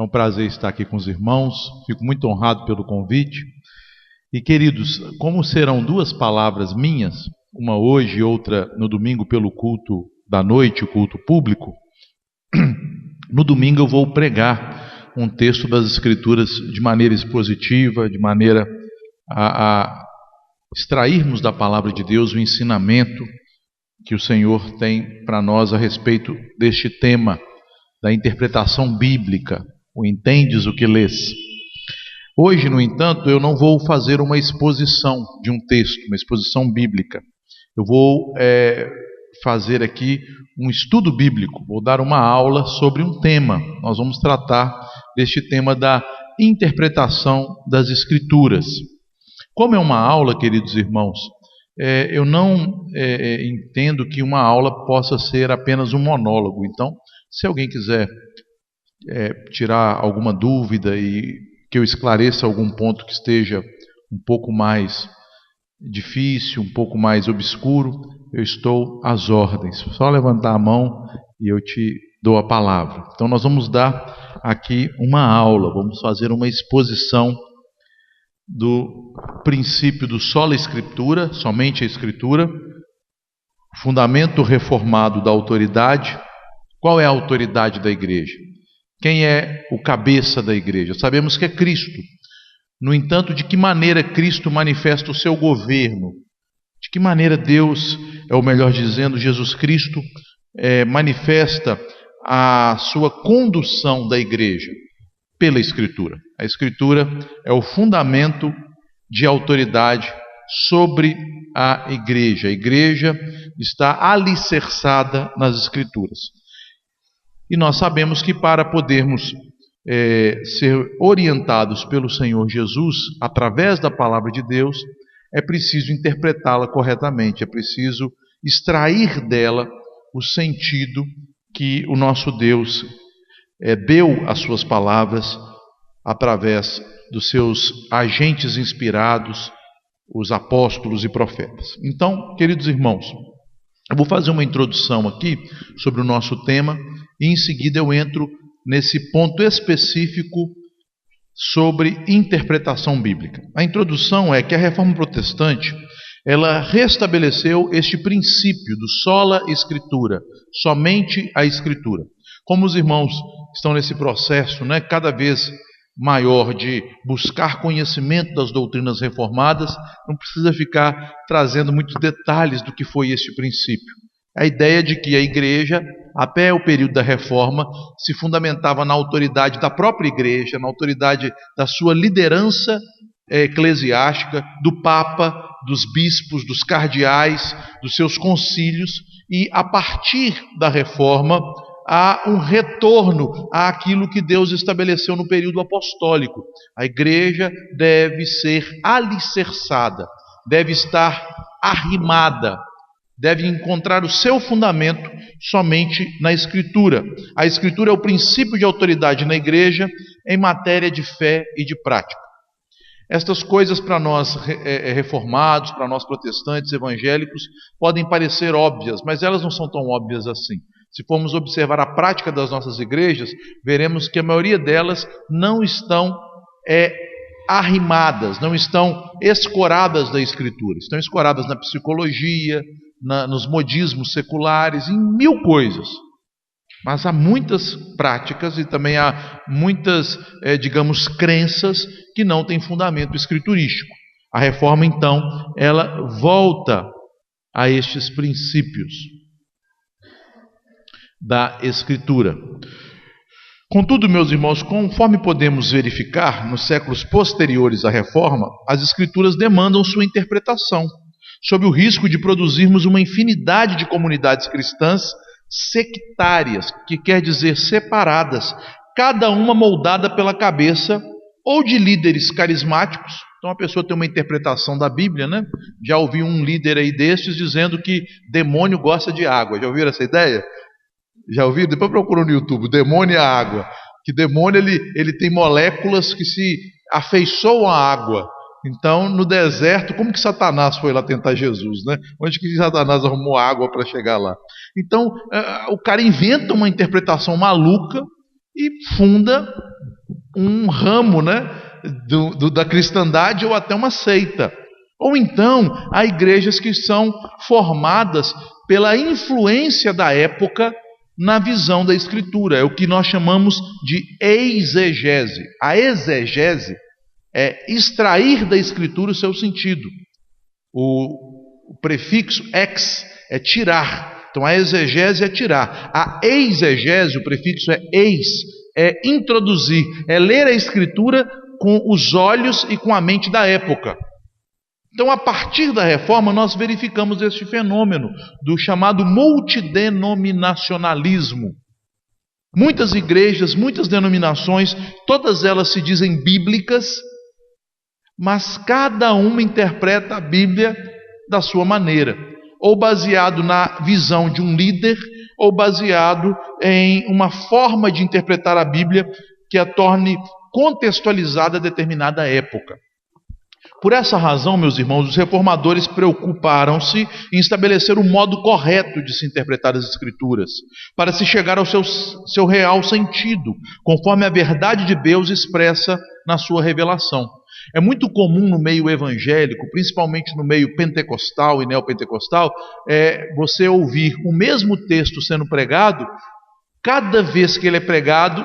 É um prazer estar aqui com os irmãos, fico muito honrado pelo convite. E queridos, como serão duas palavras minhas, uma hoje e outra no domingo pelo culto da noite, o culto público, no domingo eu vou pregar um texto das Escrituras de maneira expositiva, de maneira a extrairmos da palavra de Deus o ensinamento que o Senhor tem para nós a respeito deste tema da interpretação bíblica, o entendes o que lês. Hoje, no entanto, eu não vou fazer uma exposição de um texto, uma exposição bíblica. Eu vou fazer aqui um estudo bíblico, vou dar uma aula sobre um tema. Nós vamos tratar deste tema da interpretação das Escrituras. Como é uma aula, queridos irmãos, eu não entendo que uma aula possa ser apenas um monólogo. Então, se alguém quiser tirar alguma dúvida e que eu esclareça algum ponto que esteja um pouco mais difícil, um pouco mais obscuro, eu estou às ordens. Só levantar a mão e eu te dou a palavra. Então nós vamos dar aqui uma aula, vamos fazer uma exposição do princípio do sola Escritura, somente a Escritura, fundamento reformado da autoridade. Qual é a autoridade da igreja? Quem é o cabeça da igreja? Sabemos que é Cristo. No entanto, de que maneira Cristo manifesta o seu governo? De que maneira Deus, ou melhor dizendo, Jesus Cristo, manifesta a sua condução da igreja? Pela Escritura. A Escritura é o fundamento de autoridade sobre a igreja. A igreja está alicerçada nas Escrituras. E nós sabemos que para podermos ser orientados pelo Senhor Jesus, através da palavra de Deus, é preciso interpretá-la corretamente, é preciso extrair dela o sentido que o nosso Deus deu às suas palavras através dos seus agentes inspirados, os apóstolos e profetas. Então, queridos irmãos, eu vou fazer uma introdução aqui sobre o nosso tema e em seguida eu entro nesse ponto específico sobre interpretação bíblica. A introdução é que a Reforma Protestante, ela restabeleceu este princípio do sola Escritura, somente a Escritura. Como os irmãos estão nesse processo, cada vez maior de buscar conhecimento das doutrinas reformadas, não precisa ficar trazendo muitos detalhes do que foi este princípio. A ideia de que a igreja, até o período da reforma, se fundamentava na autoridade da própria igreja, na autoridade da sua liderança eclesiástica, do papa, dos bispos, dos cardeais, dos seus concílios, e a partir da reforma há um retorno àquilo que Deus estabeleceu no período apostólico. A igreja deve ser alicerçada, deve estar arrimada, deve encontrar o seu fundamento somente na Escritura. A Escritura é o princípio de autoridade na igreja em matéria de fé e de prática. Estas coisas para nós reformados, para nós protestantes, evangélicos, podem parecer óbvias, mas elas não são tão óbvias assim. Se formos observar a prática das nossas igrejas, veremos que a maioria delas não estão arrimadas, não estão escoradas da Escritura. Estão escoradas na psicologia, nos modismos seculares, em mil coisas. Mas há muitas práticas e também há muitas, crenças que não têm fundamento escriturístico. A reforma, então, ela volta a estes princípios da Escritura. Contudo, meus irmãos, conforme podemos verificar nos séculos posteriores à reforma, as Escrituras demandam sua interpretação, sob o risco de produzirmos uma infinidade de comunidades cristãs sectárias, que quer dizer separadas, cada uma moldada pela cabeça ou de líderes carismáticos. Então a pessoa tem uma interpretação da Bíblia, Já ouvi um líder aí destes dizendo que demônio gosta de água. Já ouviram essa ideia? Já ouviram? Depois procura no YouTube, demônio e a água. Que demônio ele tem moléculas que se afeiçoam à água. Então, no deserto, como que Satanás foi lá tentar Jesus, Onde que Satanás arrumou água para chegar lá? Então, o cara inventa uma interpretação maluca e funda um ramo, né, da cristandade ou até uma seita. Ou então, há igrejas que são formadas pela influência da época na visão da Escritura. É o que nós chamamos de exegese. A exegese é extrair da Escritura o seu sentido. O prefixo ex é tirar. Então a exegese é tirar. A exegese, o prefixo é eis, é introduzir, é ler a Escritura com os olhos e com a mente da época. Então, a partir da reforma, nós verificamos este fenômeno do chamado multidenominacionalismo. Muitas igrejas, muitas denominações, todas elas se dizem bíblicas, mas cada uma interpreta a Bíblia da sua maneira, ou baseado na visão de um líder, ou baseado em uma forma de interpretar a Bíblia que a torne contextualizada a determinada época. Por essa razão, meus irmãos, os reformadores preocuparam-se em estabelecer o modo correto de se interpretar as Escrituras, para se chegar ao seu real sentido, conforme a verdade de Deus expressa na sua revelação. É muito comum no meio evangélico, principalmente no meio pentecostal e neopentecostal, você ouvir o mesmo texto sendo pregado, cada vez que ele é pregado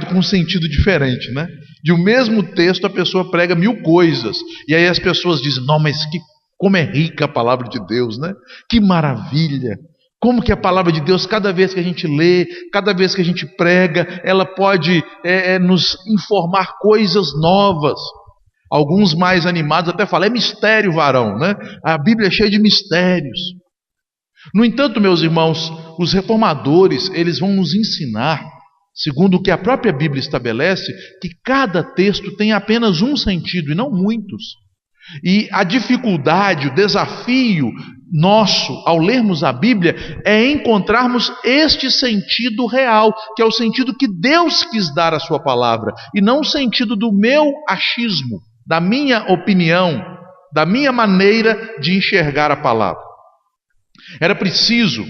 com um sentido diferente, né? De o mesmo texto a pessoa prega 1000 coisas, e aí as pessoas dizem, não, mas como é rica a palavra de Deus, né? Que maravilha! Como que a palavra de Deus, cada vez que a gente lê, cada vez que a gente prega, ela pode nos informar coisas novas. Alguns mais animados até falam, é mistério, varão, né? A Bíblia é cheia de mistérios. No entanto, meus irmãos, os reformadores, eles vão nos ensinar, segundo o que a própria Bíblia estabelece, que cada texto tem apenas um sentido e não muitos. E a dificuldade, o desafio nosso ao lermos a Bíblia é encontrarmos este sentido real, que é o sentido que Deus quis dar à sua palavra, e não o sentido do meu achismo, da minha opinião, da minha maneira de enxergar a palavra. Era preciso,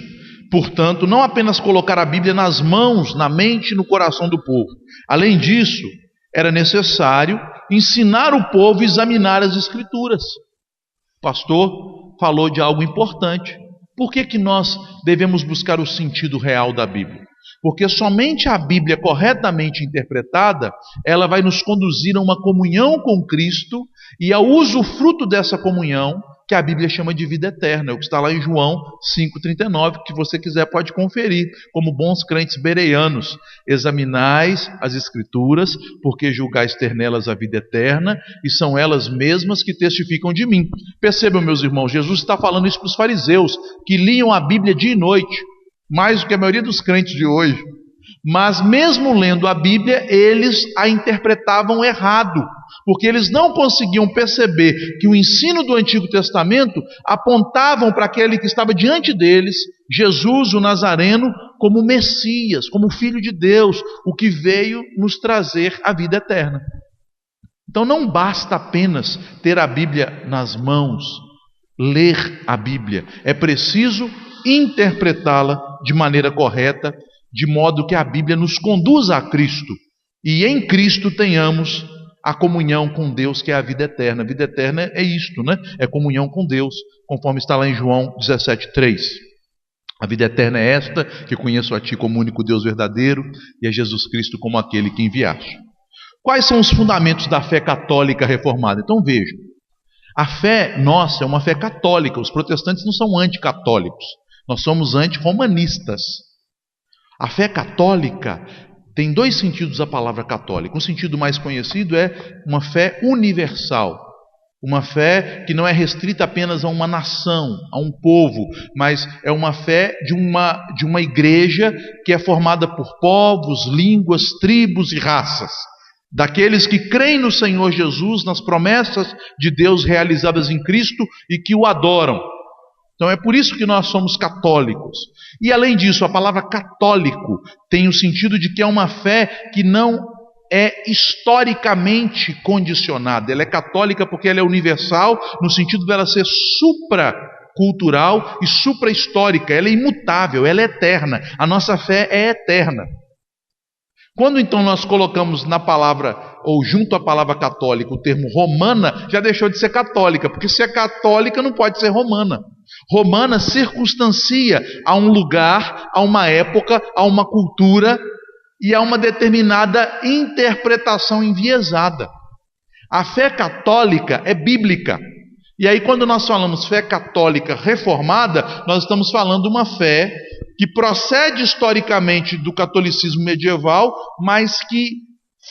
portanto, não apenas colocar a Bíblia nas mãos, na mente e no coração do povo. Além disso, era necessário ensinar o povo a examinar as Escrituras. O pastor falou de algo importante. Por que nós devemos buscar o sentido real da Bíblia? Porque somente a Bíblia corretamente interpretada, ela vai nos conduzir a uma comunhão com Cristo e ao usufruto dessa comunhão, que a Bíblia chama de vida eterna, é o que está lá em João 5,39, que você quiser pode conferir, como bons crentes bereanos. Examinais as Escrituras, porque julgais ter nelas a vida eterna, e são elas mesmas que testificam de mim. Percebam, meus irmãos, Jesus está falando isso para os fariseus, que liam a Bíblia dia e noite, mais do que a maioria dos crentes de hoje. Mas mesmo lendo a Bíblia, eles a interpretavam errado, porque eles não conseguiam perceber que o ensino do Antigo Testamento apontavam para aquele que estava diante deles, Jesus, o Nazareno, como Messias, como Filho de Deus, o que veio nos trazer a vida eterna. Então não basta apenas ter a Bíblia nas mãos, ler a Bíblia, é preciso interpretá-la de maneira correta, de modo que a Bíblia nos conduza a Cristo, e em Cristo tenhamos a comunhão com Deus, que é a vida eterna. A vida eterna é isto, né? É comunhão com Deus, conforme está lá em João 17,3. A vida eterna é esta, que conheço a Ti como único Deus verdadeiro, e a Jesus Cristo como aquele que enviaste. Quais são os fundamentos da fé católica reformada? Então vejam, a fé nossa é uma fé católica. Os protestantes não são anticatólicos, nós somos antirromanistas. A fé católica tem dois sentidos a palavra católica. Um sentido mais conhecido é uma fé universal, uma fé que não é restrita apenas a uma nação, a um povo, mas é uma fé de uma igreja que é formada por povos, línguas, tribos e raças, daqueles que creem no Senhor Jesus, nas promessas de Deus realizadas em Cristo e que o adoram. Então é por isso que nós somos católicos. E além disso, a palavra católico tem o sentido de que é uma fé que não é historicamente condicionada. Ela é católica porque ela é universal, no sentido dela ser supracultural e suprahistórica. Ela é imutável, ela é eterna. A nossa fé é eterna. Quando então nós colocamos na palavra, ou junto à palavra católica, o termo romana, já deixou de ser católica, porque se é católica não pode ser romana. Romana circunstancia a um lugar, a uma época, a uma cultura e a uma determinada interpretação enviesada. A fé católica é bíblica. E aí, quando nós falamos fé católica reformada, nós estamos falando de uma fé que procede historicamente do catolicismo medieval, mas que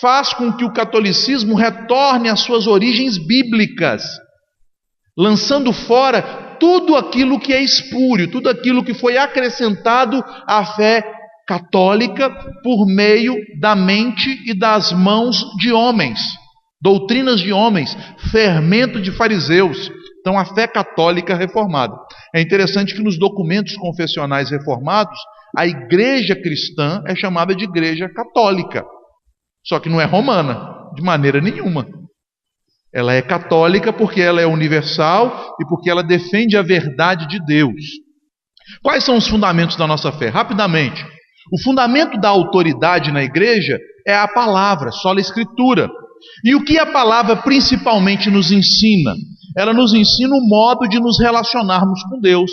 faz com que o catolicismo retorne às suas origens bíblicas, lançando fora tudo aquilo que é espúrio, tudo aquilo que foi acrescentado à fé católica por meio da mente e das mãos de homens, doutrinas de homens, fermento de fariseus. Então, a fé católica reformada. É interessante que nos documentos confessionais reformados, a igreja cristã é chamada de igreja católica. Só que não é romana, de maneira nenhuma. Ela é católica porque ela é universal e porque ela defende a verdade de Deus. Quais são os fundamentos da nossa fé? Rapidamente. O fundamento da autoridade na igreja é a palavra, sola escritura. E o que a palavra principalmente nos ensina? Ela nos ensina o modo de nos relacionarmos com Deus.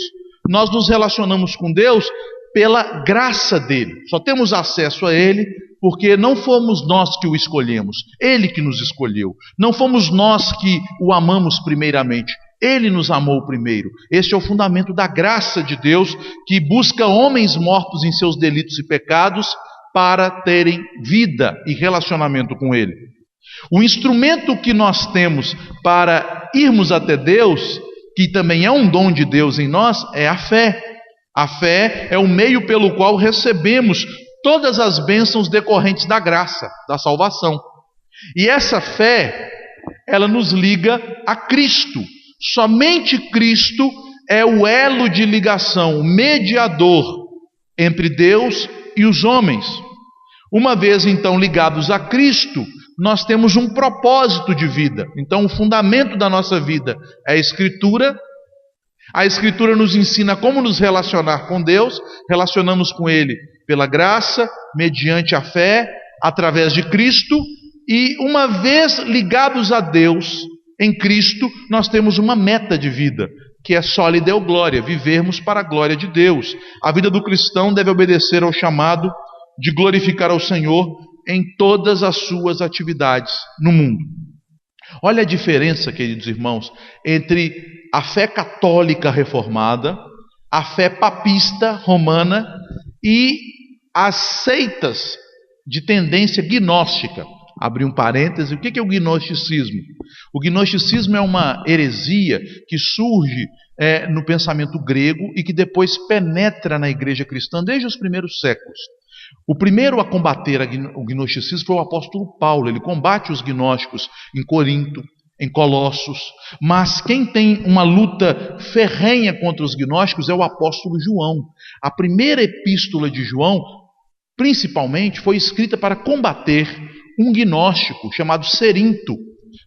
Nós nos relacionamos com Deus pela graça dele. Só temos acesso a ele porque não fomos nós que o escolhemos, ele que nos escolheu. Não fomos nós que o amamos primeiramente, ele nos amou primeiro. Este é o fundamento da graça de Deus, que busca homens mortos em seus delitos e pecados para terem vida e relacionamento com ele. O instrumento que nós temos para irmos até Deus, que também é um dom de Deus em nós, é a fé. A fé é o meio pelo qual recebemos todas as bênçãos decorrentes da graça, da salvação. E essa fé, ela nos liga a Cristo. Somente Cristo é o elo de ligação, o mediador entre Deus e os homens. Uma vez então ligados a Cristo, nós temos um propósito de vida. Então o fundamento da nossa vida é a Escritura. A Escritura nos ensina como nos relacionar com Deus. Relacionamos com Ele pela graça, mediante a fé, através de Cristo. E uma vez ligados a Deus, em Cristo, nós temos uma meta de vida, que é sóli Deo glória, vivermos para a glória de Deus. A vida do cristão deve obedecer ao chamado de glorificar ao Senhor em todas as suas atividades no mundo. Olha a diferença, queridos irmãos, entre a fé católica reformada, a fé papista romana e as seitas de tendência gnóstica. Abrir um parêntese, o que é o gnosticismo? O gnosticismo é uma heresia que surge no pensamento grego e que depois penetra na igreja cristã desde os primeiros séculos. O primeiro a combater o gnosticismo foi o apóstolo Paulo. Ele combate os gnósticos em Corinto, em Colossos, mas quem tem uma luta ferrenha contra os gnósticos é o apóstolo João. A primeira epístola de João, principalmente, foi escrita para combater um gnóstico chamado Cerinto,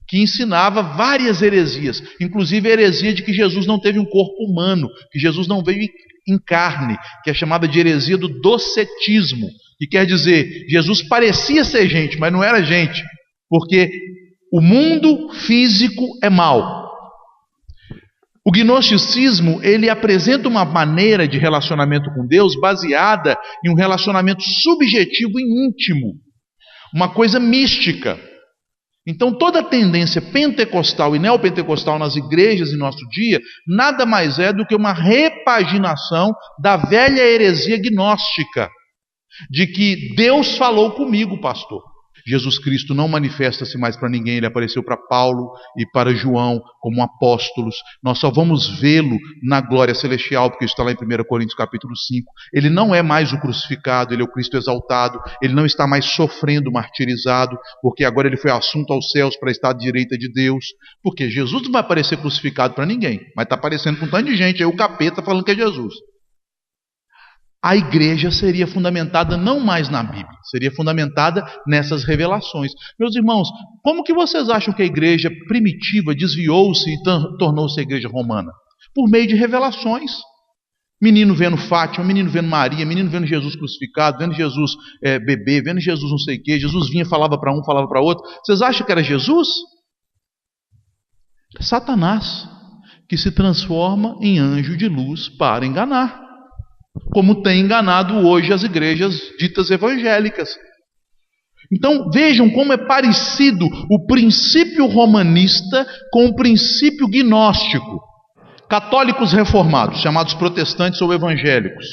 que ensinava várias heresias, inclusive a heresia de que Jesus não teve um corpo humano, que Jesus não veio em carne, que é chamada de heresia do docetismo, que quer dizer, Jesus parecia ser gente, mas não era gente, porque o mundo físico é mau. O gnosticismo, ele apresenta uma maneira de relacionamento com Deus baseada em um relacionamento subjetivo e íntimo, uma coisa mística. Então toda a tendência pentecostal e neopentecostal nas igrejas em nosso dia nada mais é do que uma repaginação da velha heresia gnóstica, de que Deus falou comigo, pastor. Jesus Cristo não manifesta-se mais para ninguém, ele apareceu para Paulo e para João como apóstolos. Nós só vamos vê-lo na glória celestial, porque está lá em 1 Coríntios capítulo 5. Ele não é mais o crucificado, ele é o Cristo exaltado, ele não está mais sofrendo, martirizado, porque agora ele foi assunto aos céus para estar à direita de Deus. Porque Jesus não vai aparecer crucificado para ninguém, mas está aparecendo com um tanto de gente, aí o capeta falando que é Jesus. A igreja seria fundamentada não mais na Bíblia, seria fundamentada nessas revelações. Meus irmãos, como que vocês acham que a igreja primitiva desviou-se e tornou-se a igreja romana? Por meio de revelações. Menino vendo Fátima, menino vendo Maria, menino vendo Jesus crucificado, vendo Jesus bebê, vendo Jesus não sei o quê. Jesus vinha, falava para um, falava para outro. Vocês acham que era Jesus? É Satanás, que se transforma em anjo de luz para enganar, como tem enganado hoje as igrejas ditas evangélicas. Então vejam como é parecido o princípio romanista com o princípio gnóstico. Católicos reformados, chamados protestantes ou evangélicos.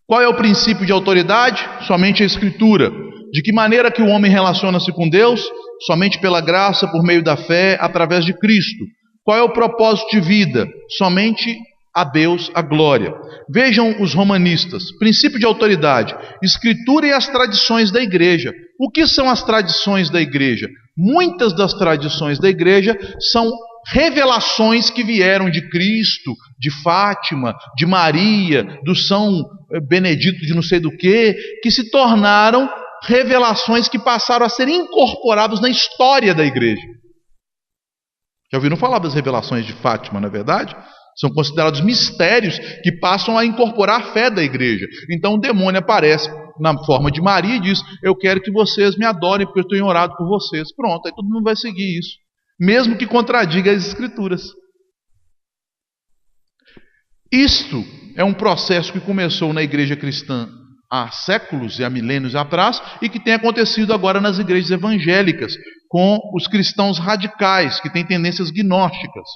Qual é o princípio de autoridade? Somente a Escritura. De que maneira que o homem relaciona-se com Deus? Somente pela graça, por meio da fé, através de Cristo. Qual é o propósito de vida? Somente a Deus a glória. Vejam os romanistas. Princípio de autoridade. Escritura e as tradições da igreja. O que são as tradições da igreja? Muitas das tradições da igreja são revelações que vieram de Cristo, de Fátima, de Maria, do São Benedito de não sei do que se tornaram revelações que passaram a ser incorporadas na história da igreja. Já ouviram falar das revelações de Fátima, não é verdade? São considerados mistérios que passam a incorporar a fé da igreja. Então o demônio aparece na forma de Maria e diz: eu quero que vocês me adorem porque eu tenho orado por vocês. Pronto, aí todo mundo vai seguir isso, mesmo que contradiga as Escrituras. Isto é um processo que começou na igreja cristã há séculos e há milênios atrás e que tem acontecido agora nas igrejas evangélicas, com os cristãos radicais, que têm tendências gnósticas.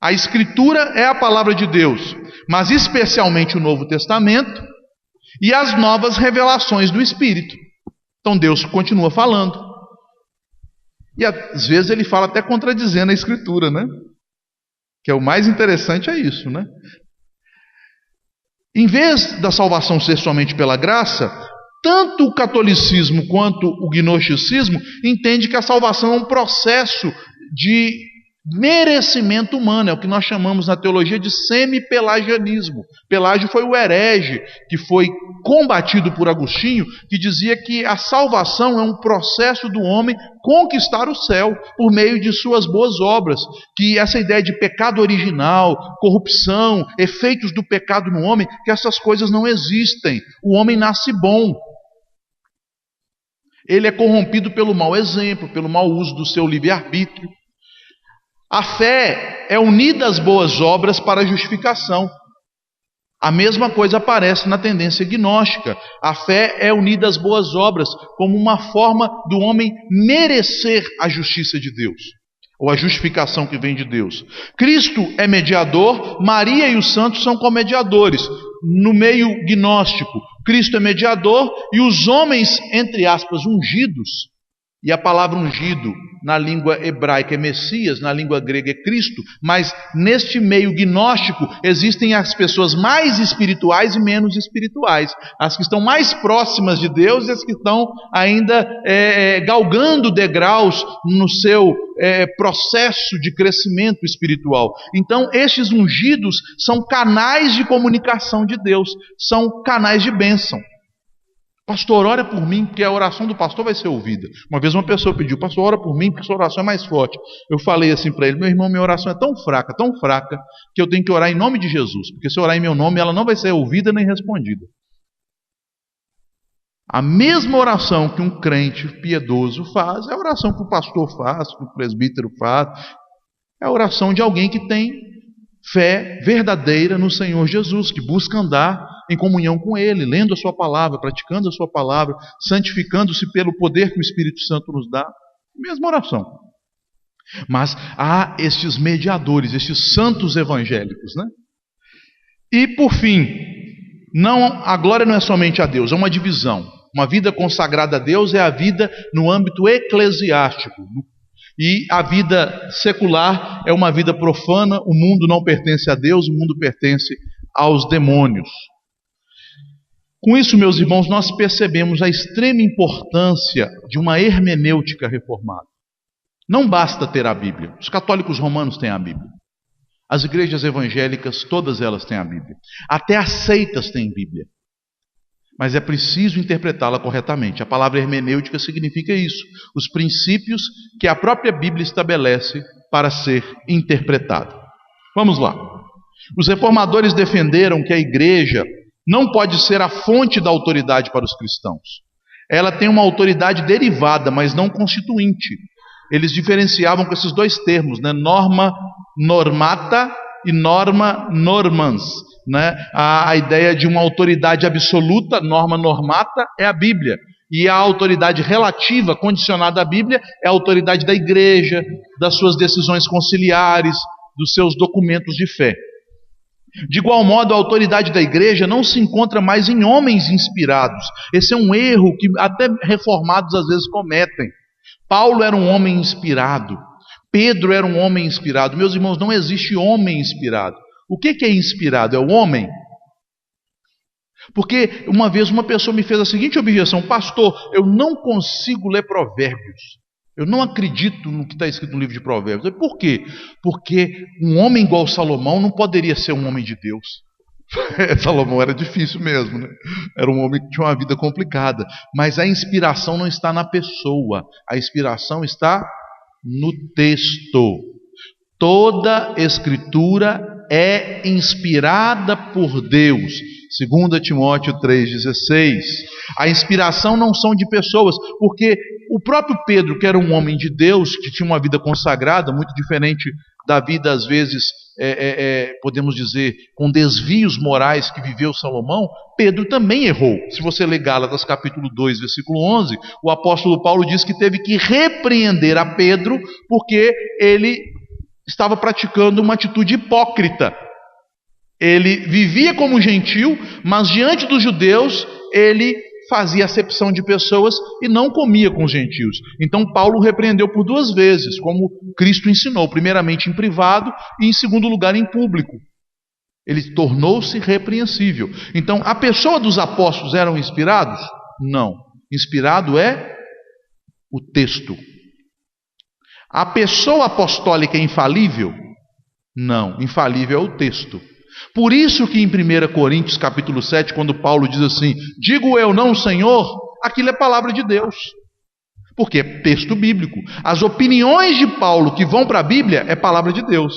A Escritura é a palavra de Deus, mas especialmente o Novo Testamento e as novas revelações do Espírito. Então Deus continua falando. E às vezes ele fala até contradizendo a Escritura, né? Que é o mais interessante, é isso, né? Em vez da salvação ser somente pela graça, tanto o catolicismo quanto o gnosticismo entende que a salvação é um processo de merecimento humano, é o que nós chamamos na teologia de semi-pelagianismo. Pelágio foi o herege que foi combatido por Agostinho, que dizia que a salvação é um processo do homem conquistar o céu por meio de suas boas obras, que essa ideia de pecado original, corrupção, efeitos do pecado no homem, que essas coisas não existem. O homem nasce bom. Ele é corrompido pelo mau exemplo, pelo mau uso do seu livre-arbítrio. A fé é unida às boas obras para a justificação. A mesma coisa aparece na tendência gnóstica. A fé é unida às boas obras como uma forma do homem merecer a justiça de Deus, ou a justificação que vem de Deus. Cristo é mediador, Maria e os santos são comediadores. No meio gnóstico, Cristo é mediador e os homens, entre aspas, ungidos. E a palavra ungido na língua hebraica é Messias, na língua grega é Cristo, mas neste meio gnóstico existem as pessoas mais espirituais e menos espirituais, as que estão mais próximas de Deus e as que estão ainda galgando degraus no seu processo de crescimento espiritual. Então estes ungidos são canais de comunicação de Deus, são canais de bênção. Pastor, ora por mim, porque a oração do pastor vai ser ouvida. Uma vez uma pessoa pediu: pastor, ora por mim, porque sua oração é mais forte. Eu falei assim para ele: meu irmão, minha oração é tão fraca, que eu tenho que orar em nome de Jesus, porque se eu orar em meu nome, ela não vai ser ouvida nem respondida. A mesma oração que um crente piedoso faz é a oração que o pastor faz, que o presbítero faz. É a oração de alguém que tem fé verdadeira no Senhor Jesus, que busca andar em comunhão com Ele, lendo a sua palavra, praticando a sua palavra, santificando-se pelo poder que o Espírito Santo nos dá. Mesma oração. Mas há estes mediadores, estes santos evangélicos, né? E por fim, a glória não é somente a Deus, é uma divisão. Uma vida consagrada a Deus é a vida no âmbito eclesiástico. E a vida secular é uma vida profana. O mundo não pertence a Deus, o mundo pertence aos demônios. Com isso, meus irmãos, nós percebemos a extrema importância de uma hermenêutica reformada. Não basta ter a Bíblia. Os católicos romanos têm a Bíblia. As igrejas evangélicas, todas elas têm a Bíblia. Até as seitas têm Bíblia. Mas é preciso interpretá-la corretamente. A palavra hermenêutica significa isso: os princípios que a própria Bíblia estabelece para ser interpretado. Vamos lá. Os reformadores defenderam que a igreja não pode ser a fonte da autoridade para os cristãos. Ela tem uma autoridade derivada, mas não constituinte. Eles diferenciavam com esses dois termos, né? Norma normata e norma normans, né? A ideia de uma autoridade absoluta, norma normata, é a Bíblia. E a autoridade relativa, condicionada à Bíblia, é a autoridade da igreja, das suas decisões conciliares, dos seus documentos de fé. De igual modo, a autoridade da igreja não se encontra mais em homens inspirados. Esse é um erro que até reformados às vezes cometem. Paulo era um homem inspirado. Pedro era um homem inspirado. Meus irmãos, não existe homem inspirado. O que é inspirado? É o homem? Porque uma vez uma pessoa me fez a seguinte objeção: pastor, eu não consigo ler Provérbios. Eu não acredito no que está escrito no livro de Provérbios. Por quê? Porque um homem igual Salomão não poderia ser um homem de Deus. Salomão era difícil mesmo, né? Era um homem que tinha uma vida complicada. Mas a inspiração não está na pessoa. A inspiração está no texto. Toda escritura é inspirada por Deus. 2 Timóteo 3,16. A inspiração não são de pessoas, porque o próprio Pedro, que era um homem de Deus, que tinha uma vida consagrada, muito diferente da vida, às vezes, podemos dizer, com desvios morais que viveu Salomão, Pedro também errou. Se você ler Gálatas capítulo 2, versículo 11, o apóstolo Paulo diz que teve que repreender a Pedro, porque ele estava praticando uma atitude hipócrita. Ele vivia como gentil, mas diante dos judeus, ele fazia acepção de pessoas e não comia com os gentios. Então Paulo repreendeu por 2 vezes, como Cristo ensinou, primeiramente em privado e em segundo lugar em público. Ele tornou-se repreensível. Então, a pessoa dos apóstolos eram inspirados? Não. Inspirado é o texto. A pessoa apostólica é infalível? Não. Infalível é o texto. Por isso que em 1 Coríntios capítulo 7, quando Paulo diz assim: digo eu não, Senhor, aquilo é palavra de Deus. Porque é texto bíblico. As opiniões de Paulo que vão para a Bíblia é palavra de Deus.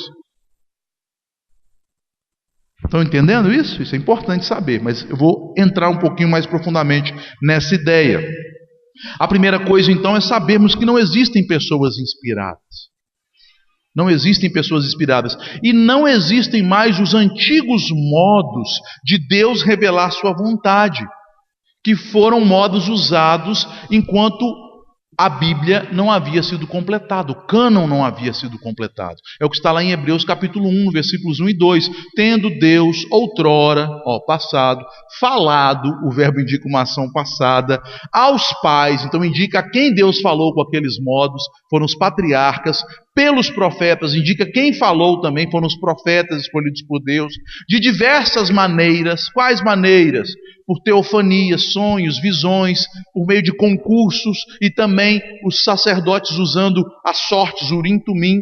Estão entendendo isso? Isso é importante saber, mas eu vou entrar um pouquinho mais profundamente nessa ideia. A primeira coisa então é sabermos que não existem pessoas inspiradas. Não existem pessoas inspiradas. E não existem mais os antigos modos de Deus revelar sua vontade, que foram modos usados enquanto a Bíblia não havia sido completada, o cânon não havia sido completado. É o que está lá em Hebreus capítulo 1, versículos 1 e 2. Tendo Deus outrora, passado, falado, o verbo indica uma ação passada, aos pais, então indica a quem Deus falou com aqueles modos, foram os patriarcas, pelos profetas, indica quem falou também, foram os profetas escolhidos por Deus, de diversas maneiras. Quais maneiras? Por teofanias, sonhos, visões, por meio de concursos, e também os sacerdotes usando as sortes, Urim, Tumim.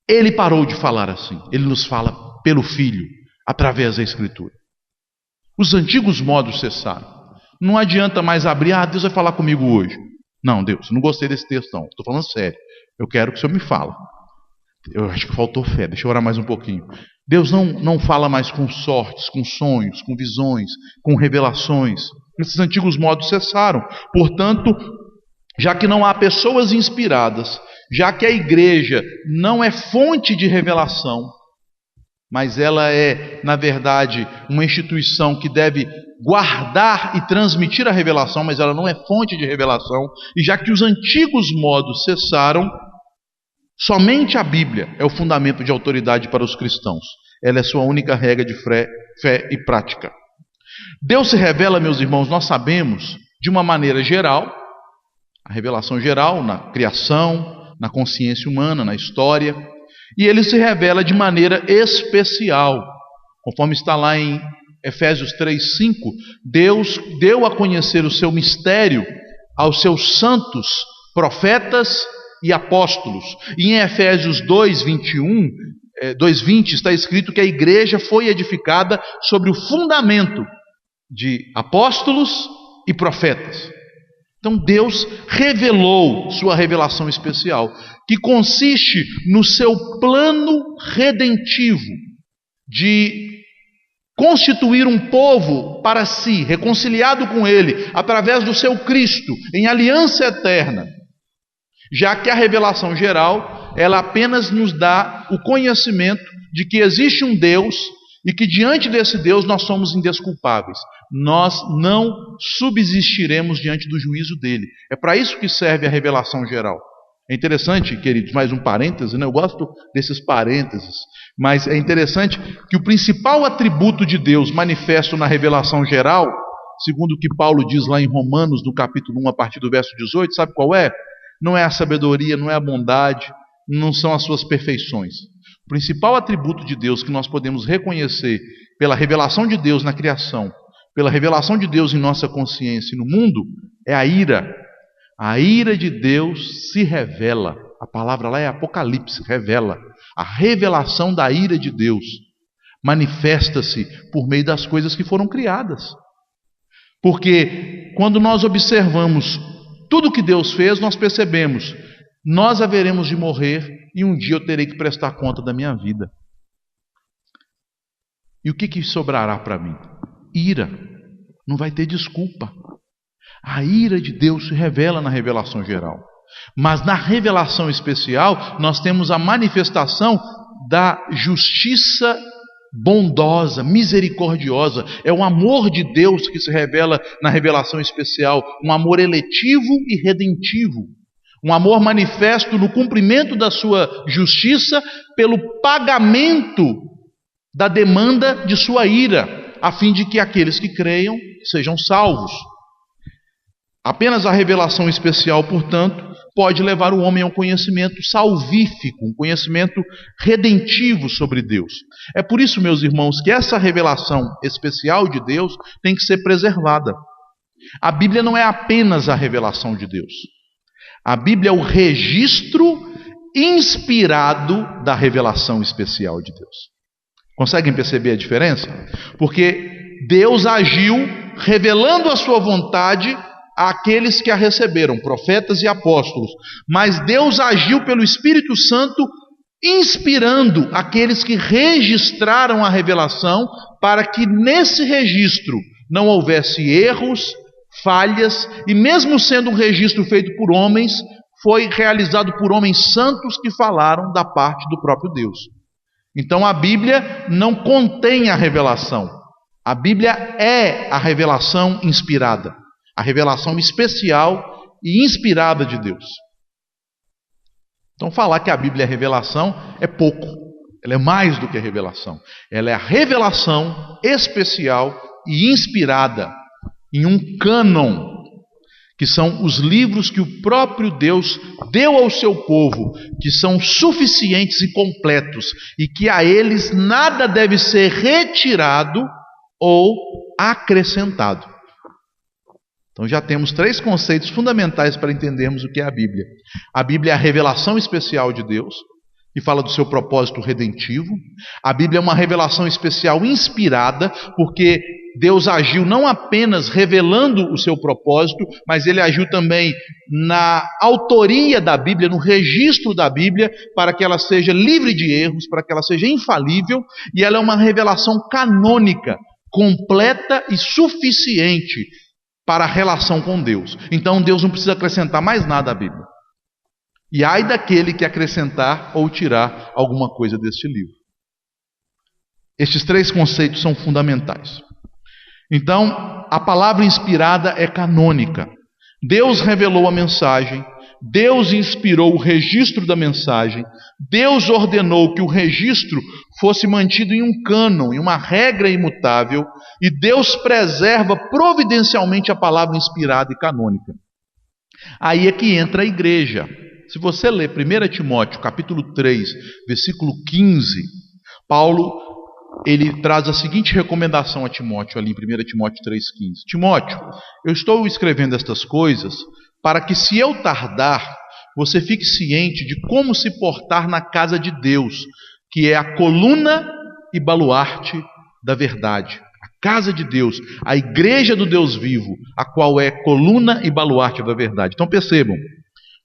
Ele parou de falar assim. Ele nos fala pelo Filho, através da Escritura. Os antigos modos cessaram. Não adianta mais abrir: Deus vai falar comigo hoje. Não, Deus, não gostei desse texto não, estou falando sério. Eu quero que o Senhor me fale. Eu acho que faltou fé, deixa eu orar mais um pouquinho. Deus não fala mais com sortes, com sonhos, com visões, com revelações. Esses antigos modos cessaram. Portanto, já que não há pessoas inspiradas, já que a igreja não é fonte de revelação, mas ela é, na verdade, uma instituição que deve guardar e transmitir a revelação, mas ela não é fonte de revelação, e já que os antigos modos cessaram, somente a Bíblia é o fundamento de autoridade para os cristãos. Ela é sua única regra de fé e prática. Deus se revela, meus irmãos, nós sabemos, de uma maneira geral, a revelação geral na criação, na consciência humana, na história, e ele se revela de maneira especial, conforme está lá em Efésios 3:5, Deus deu a conhecer o seu mistério aos seus santos profetas e apóstolos. E em Efésios 2:21, 2:20 está escrito que a igreja foi edificada sobre o fundamento de apóstolos e profetas. Então Deus revelou sua revelação especial, que consiste no seu plano redentivo. de constituir um povo para si, reconciliado com Ele, através do seu Cristo, em aliança eterna. Já que a revelação geral, ela apenas nos dá o conhecimento de que existe um Deus e que diante desse Deus nós somos indesculpáveis. Nós não subsistiremos diante do juízo dele. É para isso que serve a revelação geral. É interessante, queridos, mais um parêntese, né? Eu gosto desses parênteses, mas é interessante que o principal atributo de Deus manifesto na revelação geral, segundo o que Paulo diz lá em Romanos, no capítulo 1, a partir do verso 18, sabe qual é? Não é a sabedoria, não é a bondade, não são as suas perfeições. O principal atributo de Deus que nós podemos reconhecer pela revelação de Deus na criação, pela revelação de Deus em nossa consciência e no mundo, é a ira. A ira de Deus se revela. A palavra lá é Apocalipse, revela. A revelação da ira de Deus manifesta-se por meio das coisas que foram criadas. Porque quando nós observamos tudo que Deus fez, nós percebemos: nós haveremos de morrer e um dia eu terei que prestar conta da minha vida. E o que sobrará para mim? Ira. Não vai ter desculpa. A ira de Deus se revela na revelação geral. Mas na revelação especial, nós temos a manifestação da justiça bondosa, misericordiosa. É o amor de Deus que se revela na revelação especial. Um amor eletivo e redentivo. Um amor manifesto no cumprimento da sua justiça pelo pagamento da demanda de sua ira, a fim de que aqueles que creiam sejam salvos. Apenas a revelação especial, portanto, pode levar o homem a um conhecimento salvífico, um conhecimento redentivo sobre Deus. É por isso, meus irmãos, que essa revelação especial de Deus tem que ser preservada. A Bíblia não é apenas a revelação de Deus. A Bíblia é o registro inspirado da revelação especial de Deus. Conseguem perceber a diferença? Porque Deus agiu revelando a sua vontade àqueles que a receberam, profetas e apóstolos. Mas Deus agiu pelo Espírito Santo, inspirando aqueles que registraram a revelação, para que nesse registro não houvesse erros, falhas, e mesmo sendo um registro feito por homens, foi realizado por homens santos que falaram da parte do próprio Deus. Então a Bíblia não contém a revelação. A Bíblia é a revelação inspirada. A revelação especial e inspirada de Deus. Então falar que a Bíblia é revelação é pouco. Ela é mais do que a revelação. Ela é a revelação especial e inspirada em um cânon, que são os livros que o próprio Deus deu ao seu povo, que são suficientes e completos, e que a eles nada deve ser retirado ou acrescentado. Então já temos 3 conceitos fundamentais para entendermos o que é a Bíblia. A Bíblia é a revelação especial de Deus, que fala do seu propósito redentivo. A Bíblia é uma revelação especial inspirada, porque Deus agiu não apenas revelando o seu propósito, mas Ele agiu também na autoria da Bíblia, no registro da Bíblia, para que ela seja livre de erros, para que ela seja infalível, e ela é uma revelação canônica, completa e suficiente para a relação com Deus. Então Deus não precisa acrescentar mais nada à Bíblia. E ai daquele que acrescentar ou tirar alguma coisa deste livro. Estes 3 conceitos são fundamentais. Então, a palavra inspirada é canônica. Deus revelou a mensagem, Deus inspirou o registro da mensagem, Deus ordenou que o registro fosse mantido em um cânon, em uma regra imutável, e Deus preserva providencialmente a palavra inspirada e canônica. Aí é que entra a igreja. Se você ler 1 Timóteo, capítulo 3, versículo 15, Paulo ele traz a seguinte recomendação a Timóteo, ali em 1 Timóteo 3,15. Timóteo, eu estou escrevendo estas coisas para que, se eu tardar, você fique ciente de como se portar na casa de Deus, que é a coluna e baluarte da verdade. A casa de Deus, a igreja do Deus vivo, a qual é coluna e baluarte da verdade. Então percebam,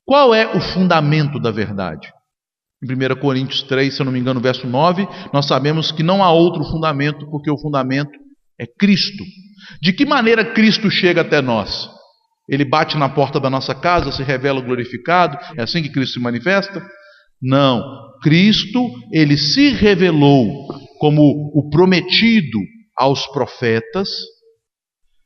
qual é o fundamento da verdade? Em 1 Coríntios 3, se eu não me engano, verso 9, nós sabemos que não há outro fundamento, porque o fundamento é Cristo. De que maneira Cristo chega até nós? Ele bate na porta da nossa casa, se revela glorificado? É assim que Cristo se manifesta? Não. Cristo, ele se revelou como o prometido aos profetas,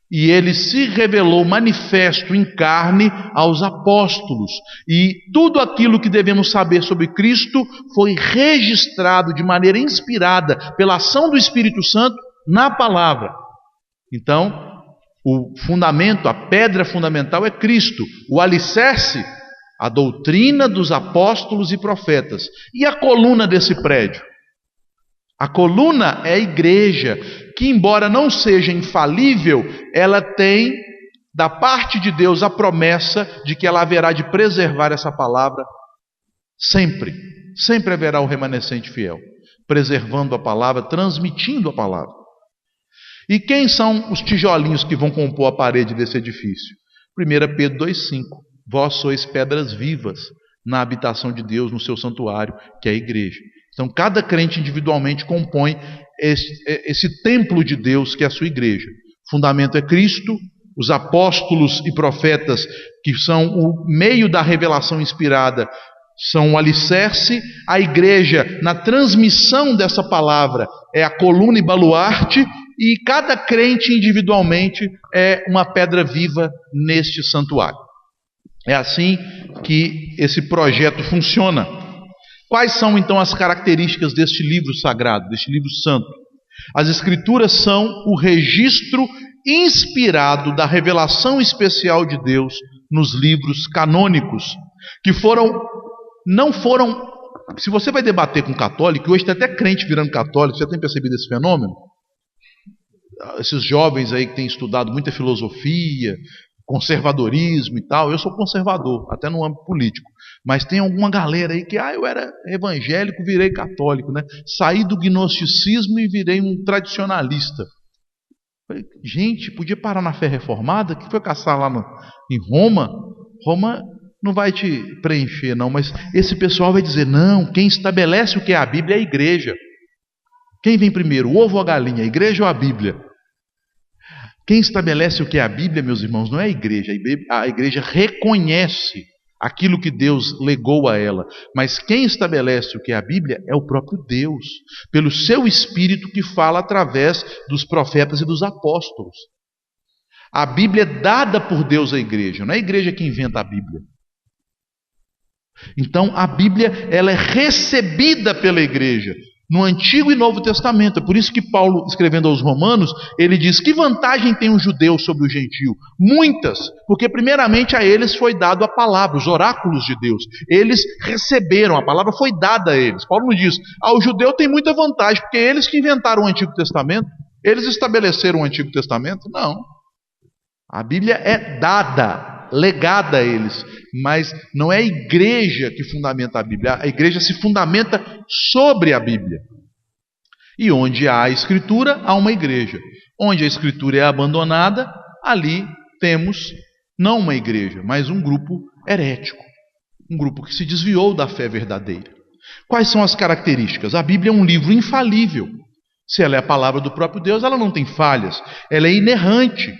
e ele se revelou manifesto em carne aos apóstolos. E tudo aquilo que devemos saber sobre Cristo foi registrado de maneira inspirada pela ação do Espírito Santo na palavra. Então, o fundamento, a pedra fundamental é Cristo. O alicerce, a doutrina dos apóstolos e profetas. E a coluna desse prédio? A coluna é a igreja, que embora não seja infalível, ela tem da parte de Deus a promessa de que ela haverá de preservar essa palavra sempre. Sempre haverá o remanescente fiel, preservando a palavra, transmitindo a palavra. E quem são os tijolinhos que vão compor a parede desse edifício? 1 Pedro 2,5. Vós sois pedras vivas na habitação de Deus, no seu santuário, que é a igreja. Então, cada crente individualmente compõe esse templo de Deus, que é a sua igreja. O fundamento é Cristo, os apóstolos e profetas, que são o meio da revelação inspirada, são o alicerce. A igreja, na transmissão dessa palavra, é a coluna e baluarte, e cada crente individualmente é uma pedra viva neste santuário. É assim que esse projeto funciona. Quais são então as características deste livro sagrado, deste livro santo? As Escrituras são o registro inspirado da revelação especial de Deus nos livros canônicos, que não foram. Se você vai debater com católico, hoje tem até crente virando católico, você tem percebido esse fenômeno? Esses jovens aí que têm estudado muita filosofia, conservadorismo e tal. Eu sou conservador, até no âmbito político. Mas tem alguma galera aí que, eu era evangélico, virei católico, né? Saí do gnosticismo e virei um tradicionalista. Gente, podia parar na fé reformada, que foi caçar lá em Roma. Roma não vai te preencher, não, mas esse pessoal vai dizer, não, quem estabelece o que é a Bíblia é a igreja. Quem vem primeiro, o ovo ou a galinha, a igreja ou a Bíblia? Quem estabelece o que é a Bíblia, meus irmãos, não é a igreja. A igreja reconhece aquilo que Deus legou a ela. Mas quem estabelece o que é a Bíblia é o próprio Deus, pelo seu Espírito que fala através dos profetas e dos apóstolos. A Bíblia é dada por Deus à igreja, não é a igreja que inventa a Bíblia. Então a Bíblia ela é recebida pela igreja no Antigo e Novo Testamento. É por isso que Paulo, escrevendo aos Romanos, ele diz: que vantagem tem o judeu sobre o gentio? Muitas, porque primeiramente a eles foi dado a palavra, os oráculos de Deus. Eles receberam, a palavra foi dada a eles. Paulo não diz: o judeu tem muita vantagem, porque eles que inventaram o Antigo Testamento, eles estabeleceram o Antigo Testamento. Não. A Bíblia é dada, legada a eles, mas não é a igreja que fundamenta a Bíblia. A igreja se fundamenta sobre a Bíblia. E onde há a Escritura, há uma igreja. Onde a Escritura é abandonada, ali temos não uma igreja, mas um grupo herético, um grupo que se desviou da fé verdadeira. Quais são as características? A Bíblia é um livro infalível. Se ela é a palavra do próprio Deus, ela não tem falhas, ela é inerrante,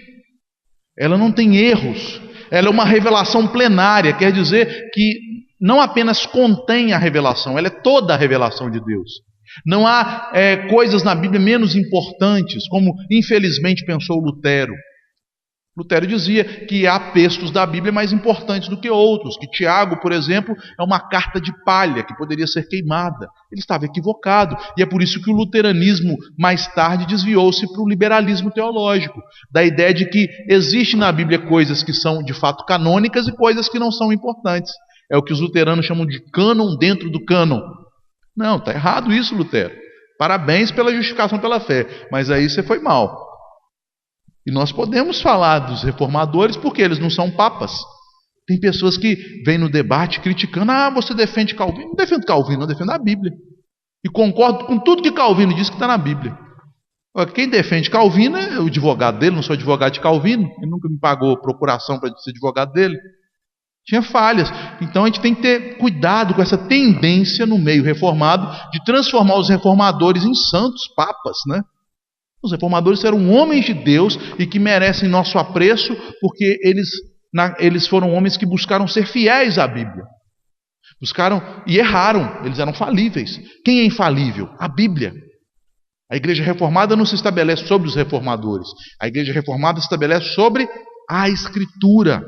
ela não tem erros. Ela é uma revelação plenária, quer dizer que não apenas contém a revelação, ela é toda a revelação de Deus. Não há coisas na Bíblia menos importantes, como infelizmente pensou Lutero. Lutero dizia que há textos da Bíblia mais importantes do que outros, que Tiago, por exemplo, é uma carta de palha que poderia ser queimada. Ele estava equivocado, e é por isso que o luteranismo mais tarde desviou-se para o liberalismo teológico, da ideia de que existe na Bíblia coisas que são de fato canônicas e coisas que não são importantes. É o que os luteranos chamam de cânon dentro do cânon. Não, está errado isso, Lutero. Parabéns pela justificação pela fé, mas aí você foi mal. E nós podemos falar dos reformadores porque eles não são papas. Tem pessoas que vêm no debate criticando: você defende Calvino. Não defendo Calvino, não defendo a Bíblia. E concordo com tudo que Calvino diz que está na Bíblia. Quem defende Calvino é o advogado dele, não sou advogado de Calvino. Ele nunca me pagou procuração para ser advogado dele. Tinha falhas. Então a gente tem que ter cuidado com essa tendência no meio reformado de transformar os reformadores em santos, papas, né? Os reformadores eram homens de Deus e que merecem nosso apreço porque eles foram homens que buscaram ser fiéis à Bíblia. Buscaram e erraram, eles eram falíveis. Quem é infalível? A Bíblia. A igreja reformada não se estabelece sobre os reformadores. A igreja reformada se estabelece sobre a Escritura.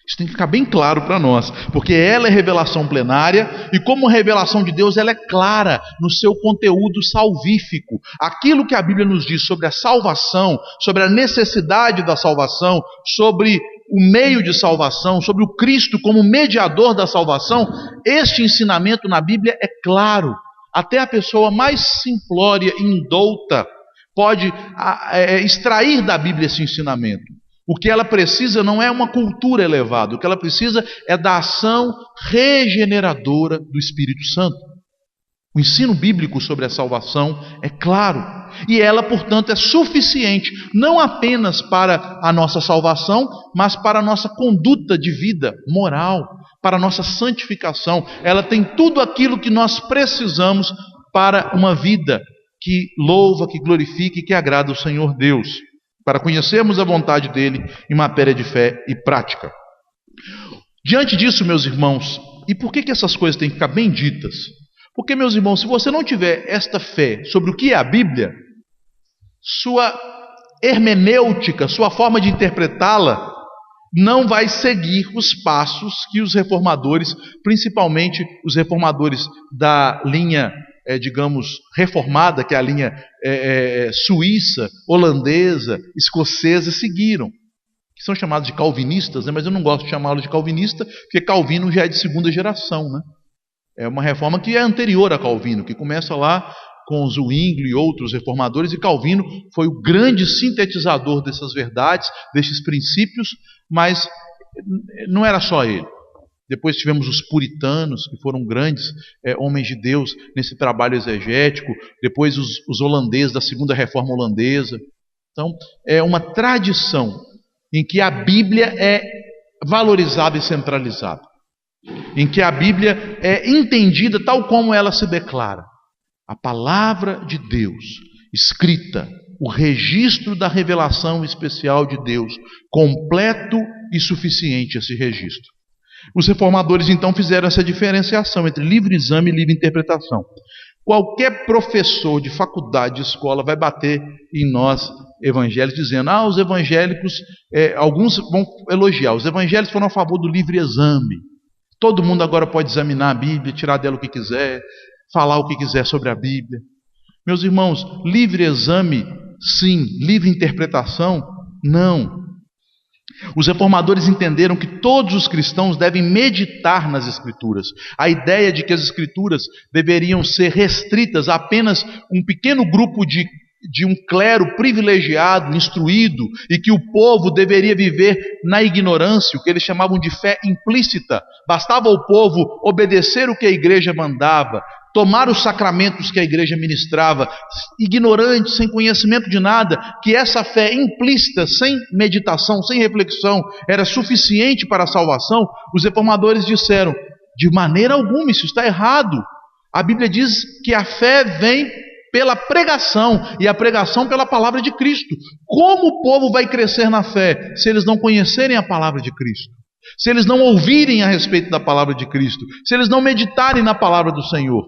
Isso tem que ficar bem claro para nós, porque ela é revelação plenária e como revelação de Deus ela é clara no seu conteúdo salvífico. Aquilo que a Bíblia nos diz sobre a salvação, sobre a necessidade da salvação, sobre o meio de salvação, sobre o Cristo como mediador da salvação, este ensinamento na Bíblia é claro. Até a pessoa mais simplória e indouta pode extrair da Bíblia esse ensinamento. O que ela precisa não é uma cultura elevada, o que ela precisa é da ação regeneradora do Espírito Santo. O ensino bíblico sobre a salvação é claro, e ela, portanto, é suficiente, não apenas para a nossa salvação, mas para a nossa conduta de vida moral, para a nossa santificação. Ela tem tudo aquilo que nós precisamos para uma vida que louva, que glorifica e que agrada o Senhor Deus, para conhecermos a vontade dele em matéria de fé e prática. Diante disso, meus irmãos, e por que essas coisas têm que ficar bem ditas? Porque, meus irmãos, se você não tiver esta fé sobre o que é a Bíblia, sua hermenêutica, sua forma de interpretá-la, não vai seguir os passos que os reformadores, principalmente os reformadores da linha digamos, reformada, que é a linha suíça, holandesa, escocesa, seguiram. Que são chamados de calvinistas, né? Mas eu não gosto de chamá-los de calvinista, porque Calvino já é de segunda geração, né? É uma reforma que é anterior a Calvino, que começa lá com Zwingli e outros reformadores, e Calvino foi o grande sintetizador dessas verdades, desses princípios, mas não era só ele. Depois tivemos os puritanos, que foram grandes homens de Deus nesse trabalho exegético. Depois os holandeses, da segunda reforma holandesa. Então, é uma tradição em que a Bíblia é valorizada e centralizada. Em que a Bíblia é entendida tal como ela se declara. A palavra de Deus, escrita, o registro da revelação especial de Deus, completo e suficiente esse registro. Os reformadores então fizeram essa diferenciação entre livre exame e livre interpretação. Qualquer professor de faculdade, de escola, vai bater em nós evangélicos dizendo: os evangélicos, alguns vão elogiar, os evangélicos foram a favor do livre exame. Todo mundo agora pode examinar a Bíblia, tirar dela o que quiser, falar o que quiser sobre a Bíblia. Meus irmãos, livre exame, sim, livre interpretação, não. Os reformadores entenderam que todos os cristãos devem meditar nas Escrituras. A ideia de que as Escrituras deveriam ser restritas a apenas um pequeno grupo de um clero privilegiado, instruído, e que o povo deveria viver na ignorância, o que eles chamavam de fé implícita. Bastava o povo obedecer o que a igreja mandava, tomar os sacramentos que a igreja ministrava, ignorante, sem conhecimento de nada, que essa fé implícita, sem meditação, sem reflexão, era suficiente para a salvação. Os reformadores disseram: de maneira alguma, isso está errado. A Bíblia diz que a fé vem pela pregação, e a pregação pela palavra de Cristo. Como o povo vai crescer na fé se eles não conhecerem a palavra de Cristo? Se eles não ouvirem a respeito da palavra de Cristo? Se eles não meditarem na palavra do Senhor?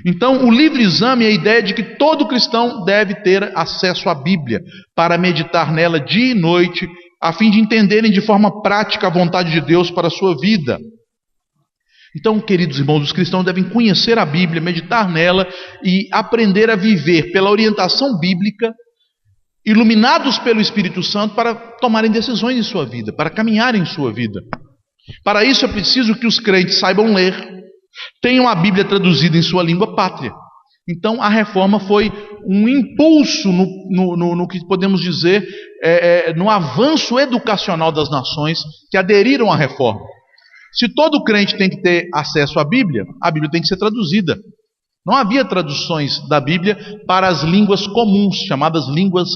Então, o livre exame é a ideia de que todo cristão deve ter acesso à Bíblia para meditar nela dia e noite, a fim de entenderem de forma prática a vontade de Deus para a sua vida. Então, queridos irmãos, os cristãos devem conhecer a Bíblia, meditar nela e aprender a viver pela orientação bíblica, iluminados pelo Espírito Santo para tomarem decisões em sua vida, para caminharem em sua vida. Para isso é preciso que os crentes saibam ler, tenham a Bíblia traduzida em sua língua pátria. Então a reforma foi um impulso no que podemos dizer, no avanço educacional das nações que aderiram à reforma. Se todo crente tem que ter acesso à Bíblia tem que ser traduzida. Não havia traduções da Bíblia para as línguas comuns, chamadas línguas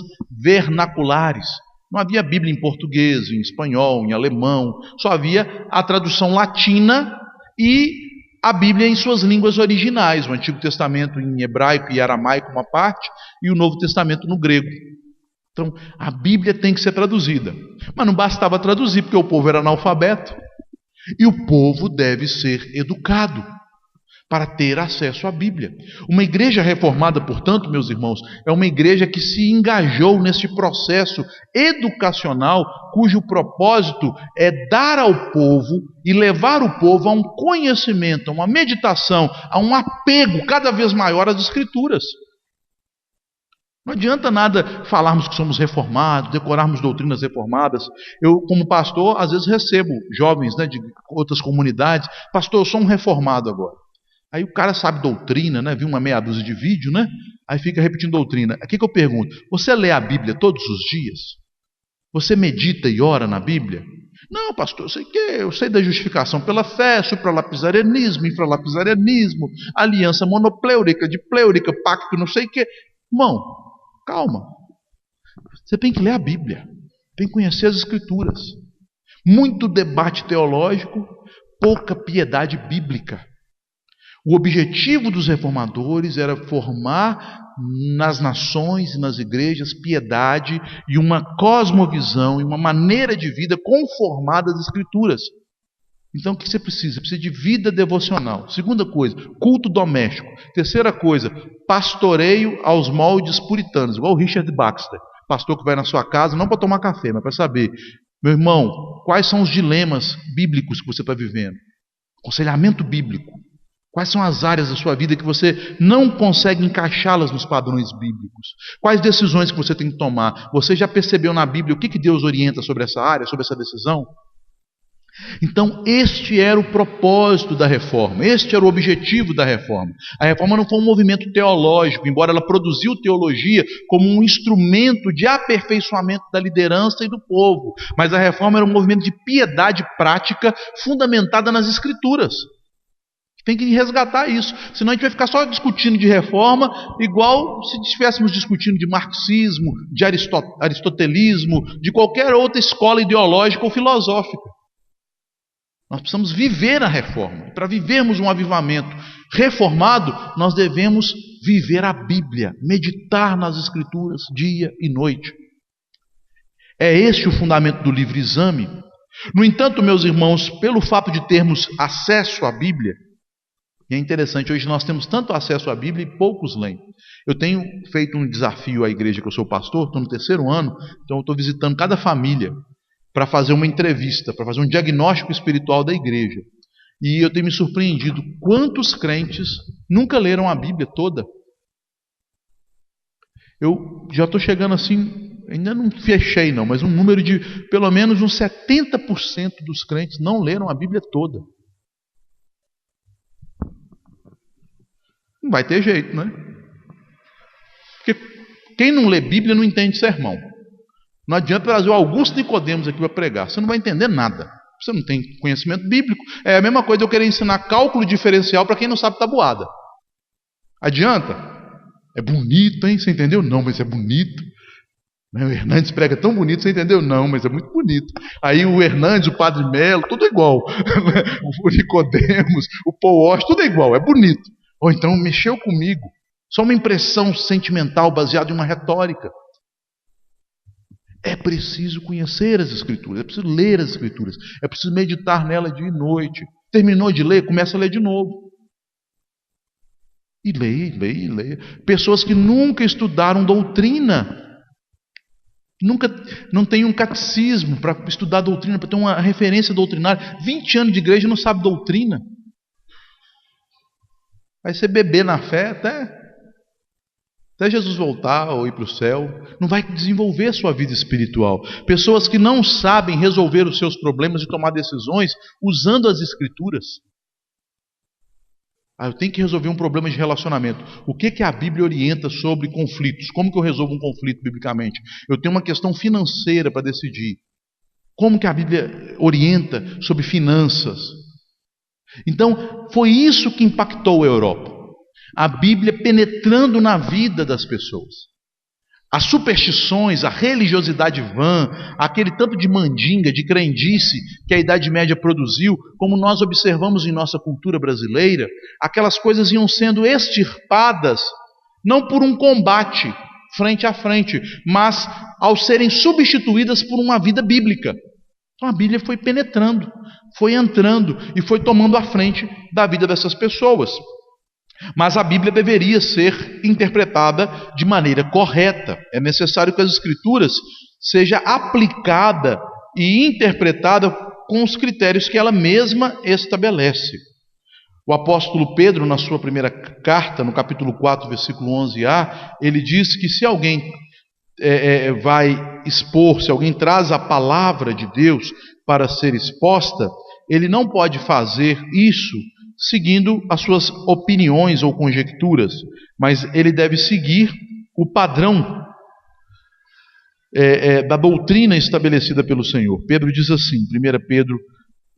vernaculares. Não havia Bíblia em português, em espanhol, em alemão. Só havia a tradução latina e a Bíblia em suas línguas originais. O Antigo Testamento em hebraico e aramaico uma parte e o Novo Testamento no grego. Então, a Bíblia tem que ser traduzida. Mas não bastava traduzir, porque o povo era analfabeto. E o povo deve ser educado para ter acesso à Bíblia. Uma igreja reformada, portanto, meus irmãos, é uma igreja que se engajou nesse processo educacional, cujo propósito é dar ao povo e levar o povo a um conhecimento, a uma meditação, a um apego cada vez maior às Escrituras. Não adianta nada falarmos que somos reformados, decorarmos doutrinas reformadas. Eu, como pastor, às vezes recebo jovens, de outras comunidades. Pastor, eu sou um reformado agora. Aí o cara sabe doutrina, viu uma meia dúzia de vídeo, aí fica repetindo doutrina. O que eu pergunto? Você lê a Bíblia todos os dias? Você medita e ora na Bíblia? Não, pastor, eu sei da justificação pela fé, supralapsarianismo, infralapsarianismo, aliança monopleurica, dipleurica, pacto não sei o quê. Irmão, calma. Você tem que ler a Bíblia, tem que conhecer as Escrituras. Muito debate teológico, pouca piedade bíblica. O objetivo dos reformadores era formar nas nações e nas igrejas piedade e uma cosmovisão e uma maneira de vida conformada às Escrituras. Então o que você precisa? Você precisa de vida devocional. Segunda coisa, culto doméstico. Terceira coisa, pastoreio aos moldes puritanos, igual o Richard Baxter, pastor que vai na sua casa, não para tomar café, mas para saber, meu irmão, quais são os dilemas bíblicos que você está vivendo? Aconselhamento bíblico. Quais são as áreas da sua vida que você não consegue encaixá-las nos padrões bíblicos? Quais decisões que você tem que tomar? Você já percebeu na Bíblia o que Deus orienta sobre essa área, sobre essa decisão? Então, este era o propósito da reforma, este era o objetivo da reforma. A reforma não foi um movimento teológico, embora ela produziu teologia como um instrumento de aperfeiçoamento da liderança e do povo. Mas a reforma era um movimento de piedade prática fundamentada nas Escrituras. Tem que resgatar isso, senão a gente vai ficar só discutindo de reforma, igual se estivéssemos discutindo de marxismo, de aristotelismo, de qualquer outra escola ideológica ou filosófica. Nós precisamos viver a reforma. Para vivermos um avivamento reformado, nós devemos viver a Bíblia, meditar nas Escrituras dia e noite. É este o fundamento do livre exame. No entanto, meus irmãos, pelo fato de termos acesso à Bíblia, e é interessante, hoje nós temos tanto acesso à Bíblia e poucos leem. Eu tenho feito um desafio à igreja que eu sou pastor, estou no 3º ano, então eu estou visitando cada família para fazer uma entrevista, para fazer um diagnóstico espiritual da igreja. E eu tenho me surpreendido quantos crentes nunca leram a Bíblia toda. Eu já estou chegando assim, ainda não fechei não, mas um número de pelo menos uns 70% dos crentes não leram a Bíblia toda. Não vai ter jeito, Porque quem não lê Bíblia não entende sermão. Não adianta trazer o Augusto Nicodemos aqui para pregar. Você não vai entender nada. Você não tem conhecimento bíblico. É a mesma coisa eu querer ensinar cálculo diferencial para quem não sabe tabuada. Adianta? É bonito, hein? Você entendeu? Não, mas é bonito. O Hernandes prega tão bonito, você entendeu? Não, mas é muito bonito. Aí o Hernandes, o Padre Melo, tudo é igual. O Nicodemos, o Paul Walsh, tudo é igual, é bonito. Ou então mexeu comigo. Só uma impressão sentimental baseada em uma retórica. É preciso conhecer as Escrituras, é preciso ler as Escrituras, é preciso meditar nela dia e noite. Terminou de ler, começa a ler de novo. E leia. Pessoas que nunca estudaram doutrina, não tem um catecismo para estudar doutrina, para ter uma referência doutrinária. 20 anos de igreja e não sabe doutrina. Vai ser beber na fé até Jesus voltar ou ir para o céu. Não vai desenvolver a sua vida espiritual. Pessoas que não sabem resolver os seus problemas e tomar decisões usando as Escrituras. Eu tenho que resolver um problema de relacionamento. O que a Bíblia orienta sobre conflitos? Como que eu resolvo um conflito biblicamente? Eu tenho uma questão financeira para decidir. Como que a Bíblia orienta sobre finanças? Então, foi isso que impactou a Europa. A Bíblia penetrando na vida das pessoas. as superstições, a religiosidade vã, aquele tanto de mandinga, de crendice que a Idade Média produziu, como nós observamos em nossa cultura brasileira, aquelas coisas iam sendo extirpadas, não por um combate frente a frente, mas ao serem substituídas por uma vida bíblica. Então a Bíblia foi penetrando, foi entrando e foi tomando a frente da vida dessas pessoas. Mas a Bíblia deveria ser interpretada de maneira correta. É necessário que as Escrituras seja aplicada e interpretada com os critérios que ela mesma estabelece. O apóstolo Pedro, na sua primeira carta, no capítulo 4, versículo 11a, ele diz que se alguém vai expor, se alguém traz a palavra de Deus para ser exposta, ele não pode fazer isso seguindo as suas opiniões ou conjecturas, mas ele deve seguir o padrão da doutrina estabelecida pelo Senhor. Pedro diz assim, 1 Pedro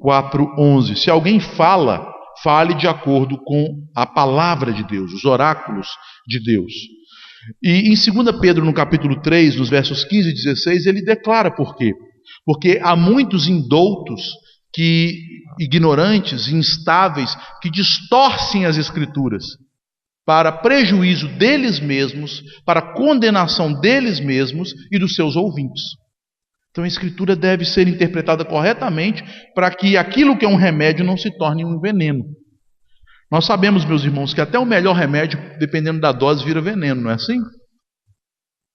4:11, se alguém fale de acordo com a palavra de Deus, os oráculos de Deus. E em 2 Pedro, no capítulo 3, nos versos 15 e 16, ele declara por quê. Porque há muitos indoutos, ignorantes, instáveis, que distorcem as Escrituras para prejuízo deles mesmos, para condenação deles mesmos e dos seus ouvintes. Então a Escritura deve ser interpretada corretamente para que aquilo que é um remédio não se torne um veneno. Nós sabemos, meus irmãos, que até o melhor remédio, dependendo da dose, vira veneno, não é assim?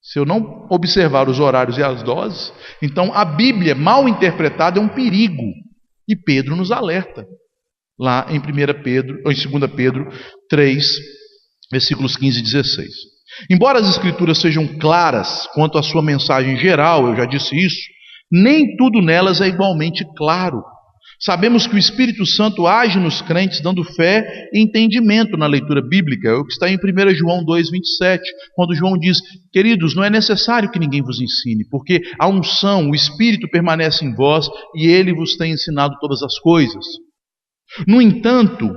Se eu não observar os horários e as doses, então a Bíblia mal interpretada é um perigo. E Pedro nos alerta, lá em 2 Pedro 3, versículos 15 e 16. Embora as Escrituras sejam claras quanto à sua mensagem geral, eu já disse isso, nem tudo nelas é igualmente claro. Sabemos que o Espírito Santo age nos crentes dando fé e entendimento na leitura bíblica. É o que está em 1 João 2,27, quando João diz, queridos, não é necessário que ninguém vos ensine, porque a unção, o Espírito permanece em vós e ele vos tem ensinado todas as coisas. No entanto,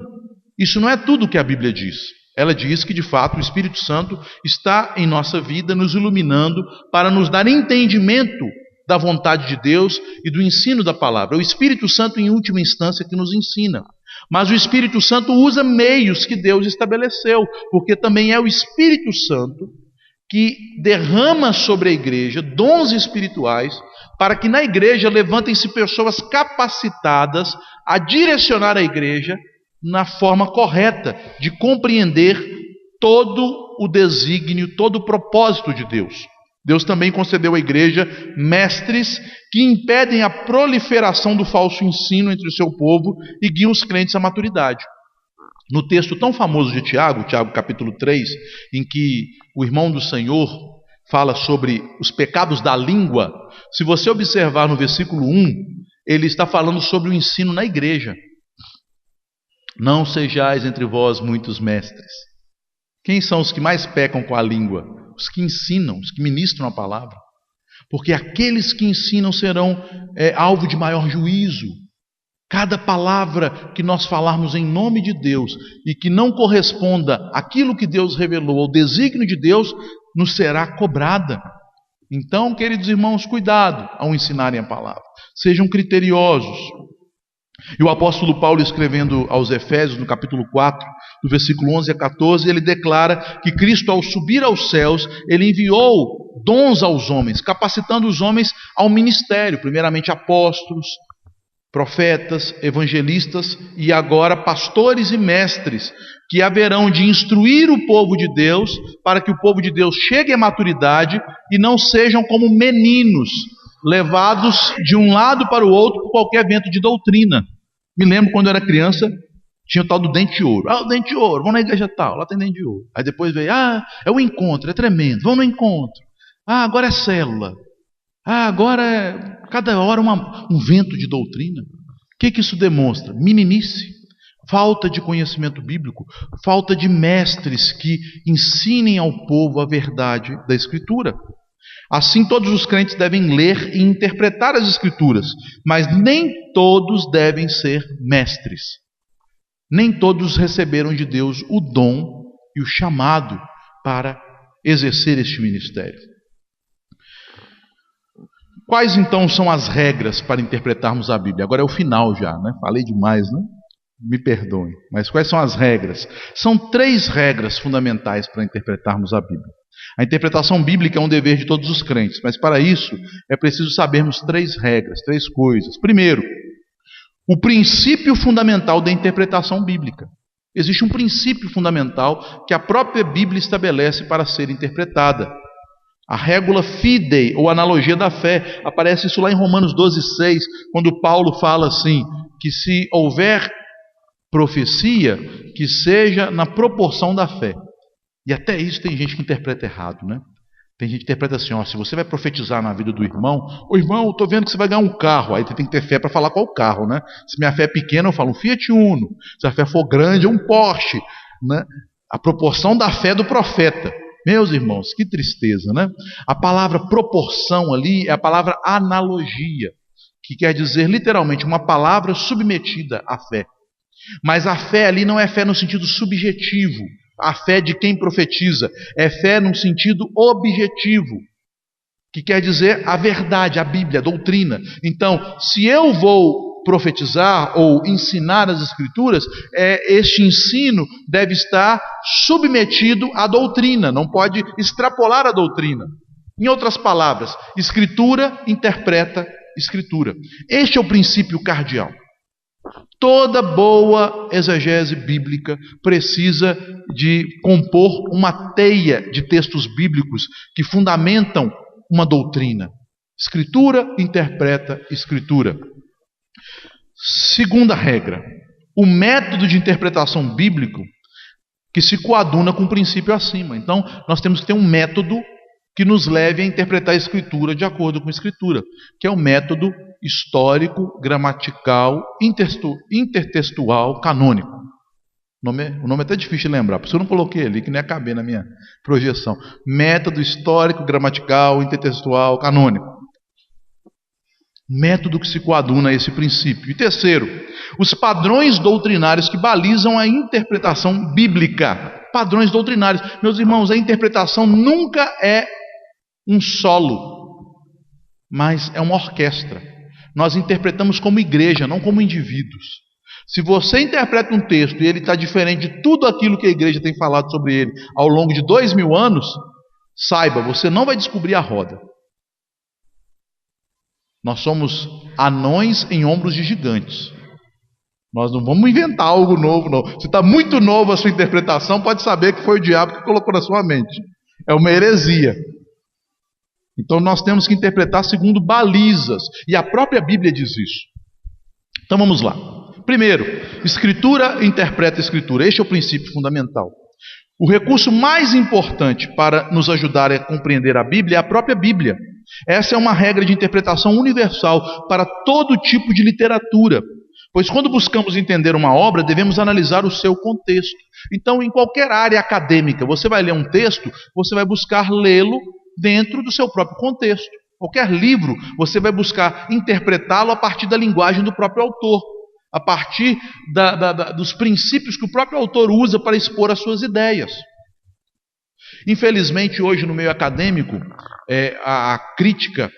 isso não é tudo o que a Bíblia diz. Ela diz que, de fato, o Espírito Santo está em nossa vida, nos iluminando para nos dar entendimento da vontade de Deus e do ensino da palavra. É o Espírito Santo, em última instância, que nos ensina. Mas o Espírito Santo usa meios que Deus estabeleceu, porque também é o Espírito Santo que derrama sobre a igreja dons espirituais para que na igreja levantem-se pessoas capacitadas a direcionar a igreja na forma correta de compreender todo o desígnio, todo o propósito de Deus. Deus também concedeu à igreja mestres que impedem a proliferação do falso ensino entre o seu povo e guiam os crentes à maturidade. No texto tão famoso de Tiago, Tiago capítulo 3, em que o irmão do Senhor fala sobre os pecados da língua, se você observar no versículo 1, ele está falando sobre o ensino na igreja. Não sejais entre vós muitos mestres. Quem são os que mais pecam com a língua? Os que ensinam, os que ministram a palavra. Porque aqueles que ensinam serão alvo de maior juízo. Cada palavra que nós falarmos em nome de Deus e que não corresponda àquilo que Deus revelou, ao desígnio de Deus, nos será cobrada. Então, queridos irmãos, cuidado ao ensinarem a palavra. Sejam criteriosos. E o apóstolo Paulo, escrevendo aos Efésios, no capítulo 4, do versículo 11 a 14, ele declara que Cristo, ao subir aos céus, ele enviou dons aos homens, capacitando os homens ao ministério, primeiramente apóstolos, profetas, evangelistas e agora pastores e mestres, que haverão de instruir o povo de Deus, para que o povo de Deus chegue à maturidade e não sejam como meninos, levados de um lado para o outro por qualquer vento de doutrina. Me lembro quando eu era criança, tinha o tal do dente de ouro. O dente de ouro, vamos na igreja tal, lá tem dente de ouro. Aí depois veio, é o encontro, é tremendo, vamos no encontro. Agora é célula. Agora é cada hora um vento de doutrina. O que isso demonstra? Meninice, falta de conhecimento bíblico, falta de mestres que ensinem ao povo a verdade da Escritura. Assim, todos os crentes devem ler e interpretar as Escrituras, mas nem todos devem ser mestres. Nem todos receberam de Deus o dom e o chamado para exercer este ministério. Quais então são as regras para interpretarmos a Bíblia? Agora é o final já, né? Falei demais, né? Me perdoem. Mas quais são as regras? São 3 regras fundamentais para interpretarmos a Bíblia. A interpretação bíblica é um dever de todos os crentes, mas para isso é preciso sabermos 3 regras, 3 coisas. Primeiro, o princípio fundamental da interpretação bíblica. Existe um princípio fundamental que a própria Bíblia estabelece para ser interpretada. A regula fidei, ou analogia da fé. Aparece isso lá em Romanos 12,6, quando Paulo fala assim, que se houver profecia, que seja na proporção da fé. E até isso tem gente que interpreta errado, né? Tem gente que interpreta assim, ó, se você vai profetizar na vida do irmão, ô irmão, estou vendo que você vai ganhar um carro, aí você tem que ter fé para falar qual carro, né? Se minha fé é pequena, eu falo um Fiat Uno, se a fé for grande, é um Porsche, né? A proporção da fé do profeta. Meus irmãos, que tristeza, né? A palavra proporção ali é a palavra analogia, que quer dizer literalmente uma palavra submetida à fé. Mas a fé ali não é fé no sentido subjetivo, a fé de quem profetiza, é fé num sentido objetivo, que quer dizer a verdade, a Bíblia, a doutrina. Então, se eu vou profetizar ou ensinar as Escrituras, este ensino deve estar submetido à doutrina, não pode extrapolar a doutrina. Em outras palavras, Escritura interpreta Escritura. Este é o princípio cardeal. Toda boa exegese bíblica precisa de compor uma teia de textos bíblicos que fundamentam uma doutrina. Escritura interpreta Escritura. Segunda regra, o método de interpretação bíblico que se coaduna com o princípio acima. Então, nós temos que ter um método que nos leve a interpretar a Escritura de acordo com a Escritura, que é o método histórico, gramatical, intertextual, canônico. O nome é até difícil de lembrar, por isso eu não coloquei ali, que nem ia caber na minha projeção. Método histórico, gramatical, intertextual, canônico. Método que se coaduna a esse princípio. E terceiro, os padrões doutrinários que balizam a interpretação bíblica. Padrões doutrinários. Meus irmãos, a interpretação nunca é um solo, mas é uma orquestra. Nós interpretamos como igreja, não como indivíduos. Se você interpreta um texto e ele está diferente de tudo aquilo que a igreja tem falado sobre ele ao longo de 2000 anos, saiba, você não vai descobrir a roda. Nós somos anões em ombros de gigantes. Nós não vamos inventar algo novo, não. Se está muito novo a sua interpretação, pode saber que foi o diabo que colocou na sua mente. É uma heresia. Então nós temos que interpretar segundo balizas. E a própria Bíblia diz isso. Então vamos lá. Primeiro, Escritura interpreta Escritura. Este é o princípio fundamental. O recurso mais importante para nos ajudar a compreender a Bíblia é a própria Bíblia. Essa é uma regra de interpretação universal para todo tipo de literatura. Pois quando buscamos entender uma obra, devemos analisar o seu contexto. Então, em qualquer área acadêmica, você vai ler um texto, você vai buscar lê-lo dentro do seu próprio contexto. Qualquer livro, você vai buscar interpretá-lo a partir da linguagem do próprio autor, a partir dos princípios que o próprio autor usa para expor as suas ideias. Infelizmente, hoje no meio acadêmico, a crítica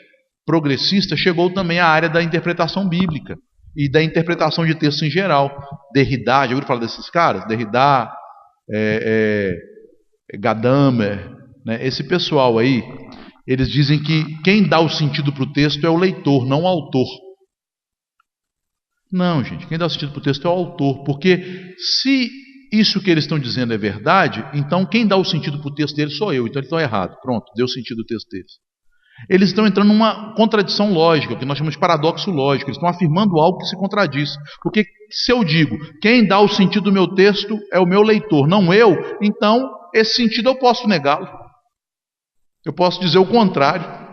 progressista chegou também à área da interpretação bíblica e da interpretação de textos em geral. Derrida, já ouviram falar desses caras? Derrida, Gadamer, né? Esse pessoal aí, eles dizem que quem dá o sentido para o texto é o leitor, não o autor. Não, gente, quem dá o sentido para o texto é o autor, porque se isso que eles estão dizendo é verdade, então quem dá o sentido para o texto deles sou eu, então eles estão errados. Pronto, deu o sentido do texto deles. Eles estão entrando numa contradição lógica, que nós chamamos de paradoxo lógico. Eles estão afirmando algo que se contradiz. Porque se eu digo, quem dá o sentido do meu texto é o meu leitor, não eu, então esse sentido eu posso negá-lo. Eu posso dizer o contrário.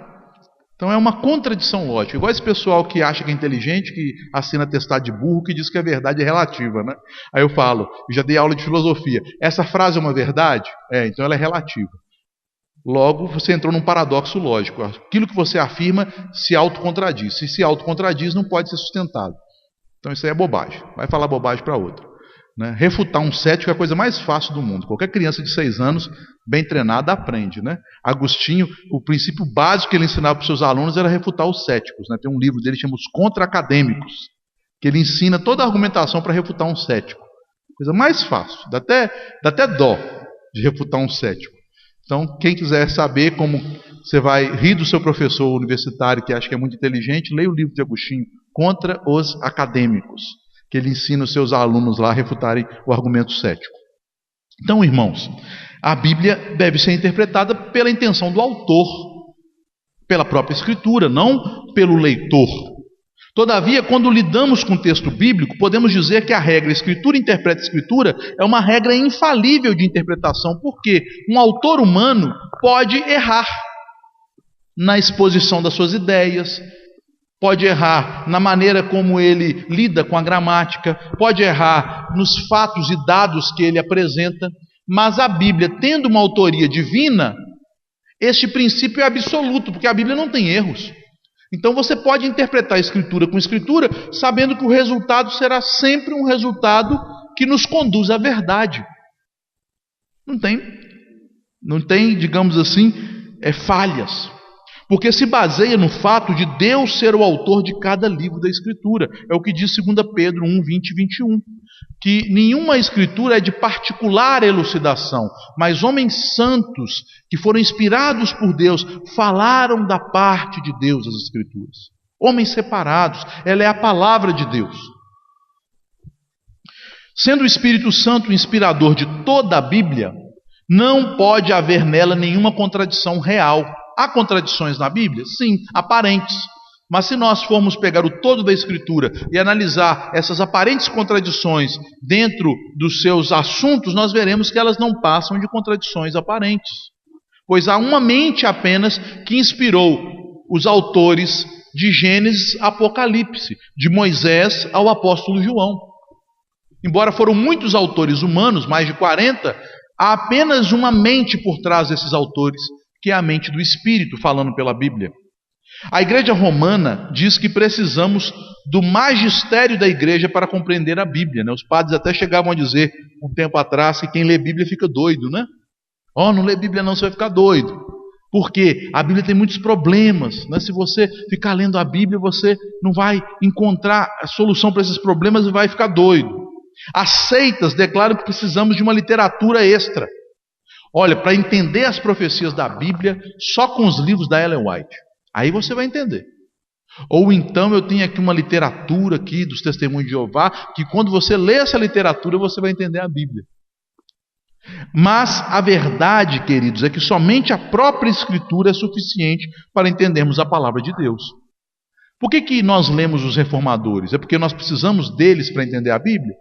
Então é uma contradição lógica. Igual esse pessoal que acha que é inteligente, que assina atestado de burro, que diz que a verdade é relativa, né? Aí eu falo, eu já dei aula de filosofia. Essa frase é uma verdade? Então ela é relativa. Logo, você entrou num paradoxo lógico. Aquilo que você afirma se autocontradiz. Se autocontradiz, não pode ser sustentado. Então isso aí é bobagem. Vai falar bobagem para outra. né? Refutar um cético é a coisa mais fácil do mundo. Qualquer criança de 6 anos, bem treinada, aprende, né? Agostinho, o princípio básico que ele ensinava para os seus alunos era refutar os céticos, né? Tem um livro dele que chama Os Contra-Acadêmicos, que ele ensina toda a argumentação para refutar um cético. Coisa mais fácil, dá até dó de refutar um cético. Então, quem quiser saber como você vai rir do seu professor universitário que acha que é muito inteligente, leia o livro de Agostinho, Contra os Acadêmicos, que ele ensina os seus alunos lá a refutarem o argumento cético. Então, irmãos, a Bíblia deve ser interpretada pela intenção do autor, pela própria Escritura, não pelo leitor. Todavia, quando lidamos com o texto bíblico, podemos dizer que a regra Escritura interpreta Escritura é uma regra infalível de interpretação, porque um autor humano pode errar na exposição das suas ideias, pode errar na maneira como ele lida com a gramática, pode errar nos fatos e dados que ele apresenta, mas a Bíblia, tendo uma autoria divina, este princípio é absoluto, porque a Bíblia não tem erros. Então você pode interpretar a Escritura com Escritura, sabendo que o resultado será sempre um resultado que nos conduz à verdade. Não tem, digamos assim, falhas. Porque se baseia no fato de Deus ser o autor de cada livro da Escritura. É o que diz 2 Pedro 1, 20 e 21. Que nenhuma Escritura é de particular elucidação, mas homens santos que foram inspirados por Deus falaram da parte de Deus as Escrituras. Homens separados, ela é a palavra de Deus. Sendo o Espírito Santo o inspirador de toda a Bíblia, não pode haver nela nenhuma contradição real. Há contradições na Bíblia? Sim, aparentes. Mas se nós formos pegar o todo da Escritura e analisar essas aparentes contradições dentro dos seus assuntos, nós veremos que elas não passam de contradições aparentes. Pois há uma mente apenas que inspirou os autores de Gênesis a Apocalipse, de Moisés ao apóstolo João. Embora foram muitos autores humanos, mais de 40, há apenas uma mente por trás desses autores, que é a mente do Espírito, falando pela Bíblia. A Igreja Romana diz que precisamos do magistério da Igreja para compreender a Bíblia, né? Os padres até chegavam a dizer, um tempo atrás, que quem lê Bíblia fica doido, né? Não lê Bíblia não, você vai ficar doido. Porque a Bíblia tem muitos problemas, né? Se você ficar lendo a Bíblia, você não vai encontrar a solução para esses problemas e vai ficar doido. As seitas declaram que precisamos de uma literatura extra. Olha, para entender as profecias da Bíblia, só com os livros da Ellen White. Aí você vai entender. Ou então eu tenho aqui uma literatura aqui dos Testemunhos de Jeová, que quando você lê essa literatura, você vai entender a Bíblia. Mas a verdade, queridos, é que somente a própria Escritura é suficiente para entendermos a palavra de Deus. Por que nós lemos os reformadores? É porque nós precisamos deles para entender a Bíblia?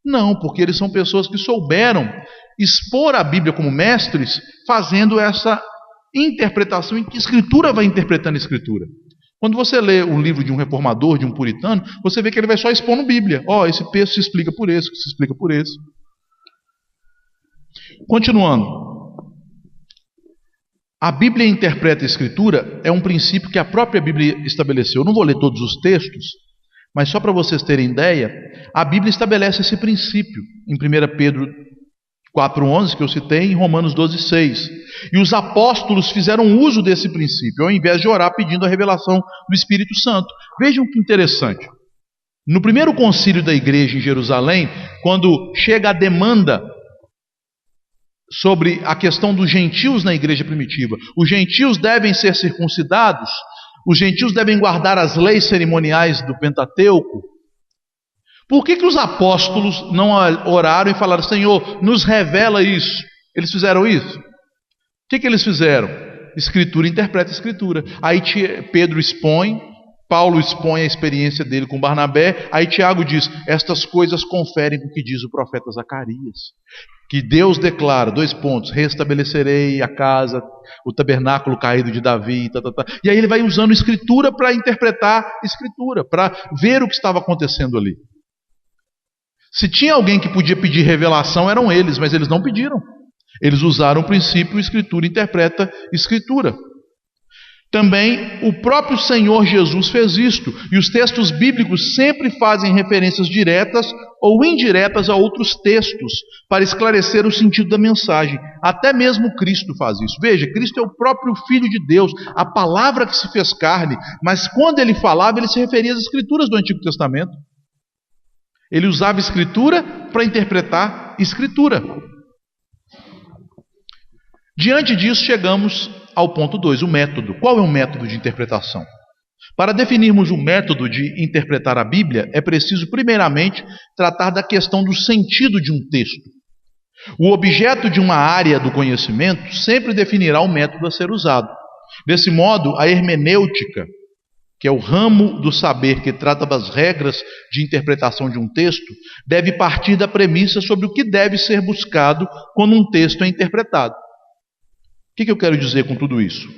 Não, porque eles são pessoas que souberam expor a Bíblia como mestres, fazendo essa interpretação em que a Escritura vai interpretando a Escritura. Quando você lê um livro de um reformador, de um puritano, você vê que ele vai só expondo Bíblia. Esse texto se explica por esse, se explica por esse. Continuando. A Bíblia interpreta a Escritura é um princípio que a própria Bíblia estabeleceu. Eu não vou ler todos os textos, mas só para vocês terem ideia, a Bíblia estabelece esse princípio em 1 Pedro 4,11, que eu citei, em Romanos 12,6. E os apóstolos fizeram uso desse princípio, ao invés de orar pedindo a revelação do Espírito Santo. Vejam que interessante. No primeiro concílio da igreja em Jerusalém, quando chega a demanda sobre a questão dos gentios na igreja primitiva, os gentios devem ser circuncidados, os gentios devem guardar as leis cerimoniais do Pentateuco. Por que os apóstolos não oraram e falaram, Senhor, nos revela isso? Eles fizeram isso? O que eles fizeram? Escritura interpreta a Escritura. Aí Pedro expõe, Paulo expõe a experiência dele com Barnabé, aí Tiago diz, estas coisas conferem com o que diz o profeta Zacarias. Que Deus declara, 2 pontos, restabelecerei a casa, o tabernáculo caído de Davi, E aí ele vai usando Escritura para interpretar Escritura, para ver o que estava acontecendo ali. Se tinha alguém que podia pedir revelação, eram eles, mas eles não pediram. Eles usaram o princípio, Escritura interpreta Escritura. Também o próprio Senhor Jesus fez isto, e os textos bíblicos sempre fazem referências diretas ou indiretas a outros textos para esclarecer o sentido da mensagem. Até mesmo Cristo faz isso. Veja, Cristo é o próprio Filho de Deus, a palavra que se fez carne, mas quando ele falava, ele se referia às Escrituras do Antigo Testamento. Ele usava Escritura para interpretar Escritura. Diante disso, chegamos ao ponto 2, o método. Qual é o método de interpretação? Para definirmos o método de interpretar a Bíblia, é preciso, primeiramente, tratar da questão do sentido de um texto. O objeto de uma área do conhecimento sempre definirá o método a ser usado. Desse modo, a hermenêutica, que é o ramo do saber que trata das regras de interpretação de um texto, deve partir da premissa sobre o que deve ser buscado quando um texto é interpretado. O que eu quero dizer com tudo isso?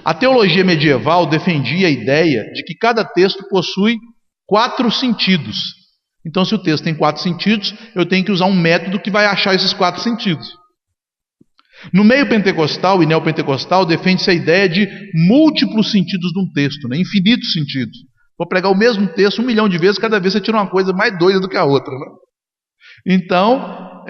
A teologia medieval defendia a ideia de que cada texto possui 4 sentidos. Então, se o texto tem 4 sentidos, eu tenho que usar um método que vai achar esses 4 sentidos. No meio pentecostal e neopentecostal, defende-se a ideia de múltiplos sentidos de um texto, né? Infinitos sentidos. Vou pregar o mesmo texto 1 milhão de vezes, cada vez você tira uma coisa mais doida do que a outra. Né? Então,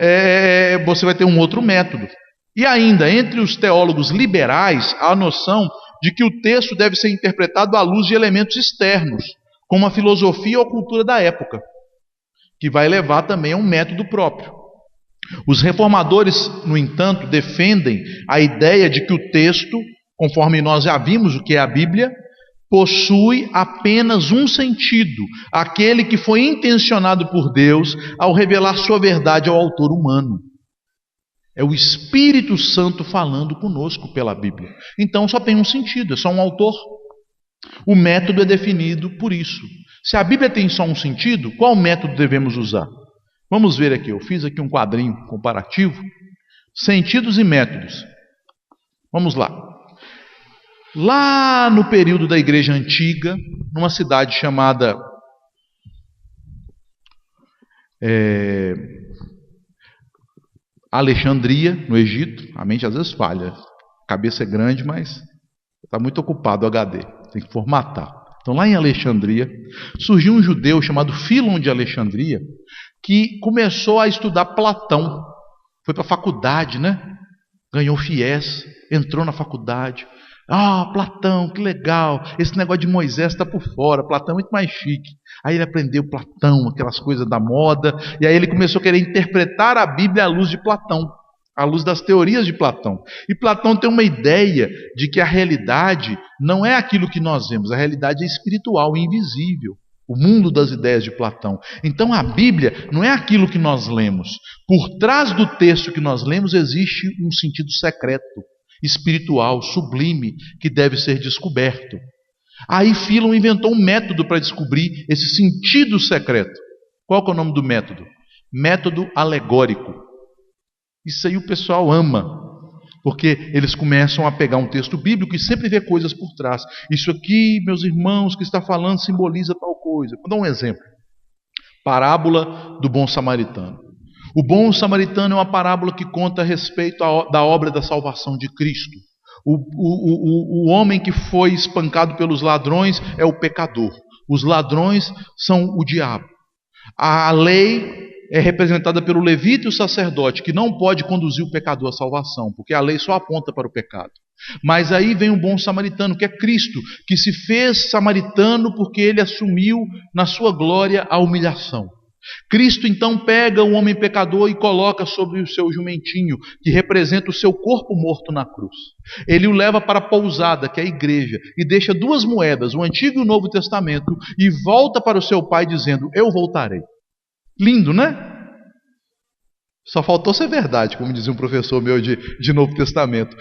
você vai ter um outro método. E ainda, entre os teólogos liberais, há a noção de que o texto deve ser interpretado à luz de elementos externos, como a filosofia ou a cultura da época, que vai levar também a um método próprio. Os reformadores, no entanto, defendem a ideia de que o texto, conforme nós já vimos o que é a Bíblia, possui apenas um sentido, aquele que foi intencionado por Deus ao revelar sua verdade ao autor humano. É o Espírito Santo falando conosco pela Bíblia. Então só tem um sentido, é só um autor. O método é definido por isso. Se a Bíblia tem só um sentido, qual método devemos usar? Vamos ver aqui, eu fiz aqui um quadrinho comparativo. Sentidos e métodos. Vamos lá. Lá no período da Igreja Antiga, numa cidade chamada Alexandria, no Egito. A mente às vezes falha. A cabeça é grande, mas está muito ocupado o HD. Tem que formatar. Então, lá em Alexandria, surgiu um judeu chamado Fílon de Alexandria, que começou a estudar Platão. Foi para a faculdade, né? Ganhou fiéis, entrou na faculdade. Ah, Platão, que legal. Esse negócio de Moisés está por fora. Platão é muito mais chique. Aí ele aprendeu Platão, aquelas coisas da moda. E aí ele começou a querer interpretar a Bíblia à luz de Platão, à luz das teorias de Platão. E Platão tem uma ideia de que a realidade não é aquilo que nós vemos. A realidade é espiritual, invisível. O mundo das ideias de Platão. Então a Bíblia não é aquilo que nós lemos. Por trás do texto que nós lemos existe um sentido secreto, espiritual, sublime, que deve ser descoberto. Aí Fílon inventou um método para descobrir esse sentido secreto. Qual que é o nome do método? Método alegórico. Isso aí o pessoal ama, porque eles começam a pegar um texto bíblico e sempre ver coisas por trás. Isso aqui, meus irmãos, que está falando simboliza tal coisa. Vou dar um exemplo. Parábola do bom samaritano. O bom samaritano é uma parábola que conta a respeito da obra da salvação de Cristo. O homem que foi espancado pelos ladrões é o pecador. Os ladrões são o diabo. A lei é representada pelo levita e o sacerdote, que não pode conduzir o pecador à salvação, porque a lei só aponta para o pecado. Mas aí vem o bom samaritano, que é Cristo, que se fez samaritano porque ele assumiu na sua glória a humilhação. Cristo então pega o homem pecador e coloca sobre o seu jumentinho, que representa o seu corpo morto na cruz. Ele o leva para a pousada, que é a igreja, e deixa 2 moedas, o Antigo e o Novo Testamento, e volta para o seu pai dizendo: eu voltarei. Lindo, né? Só faltou ser verdade, como dizia um professor meu de Novo Testamento.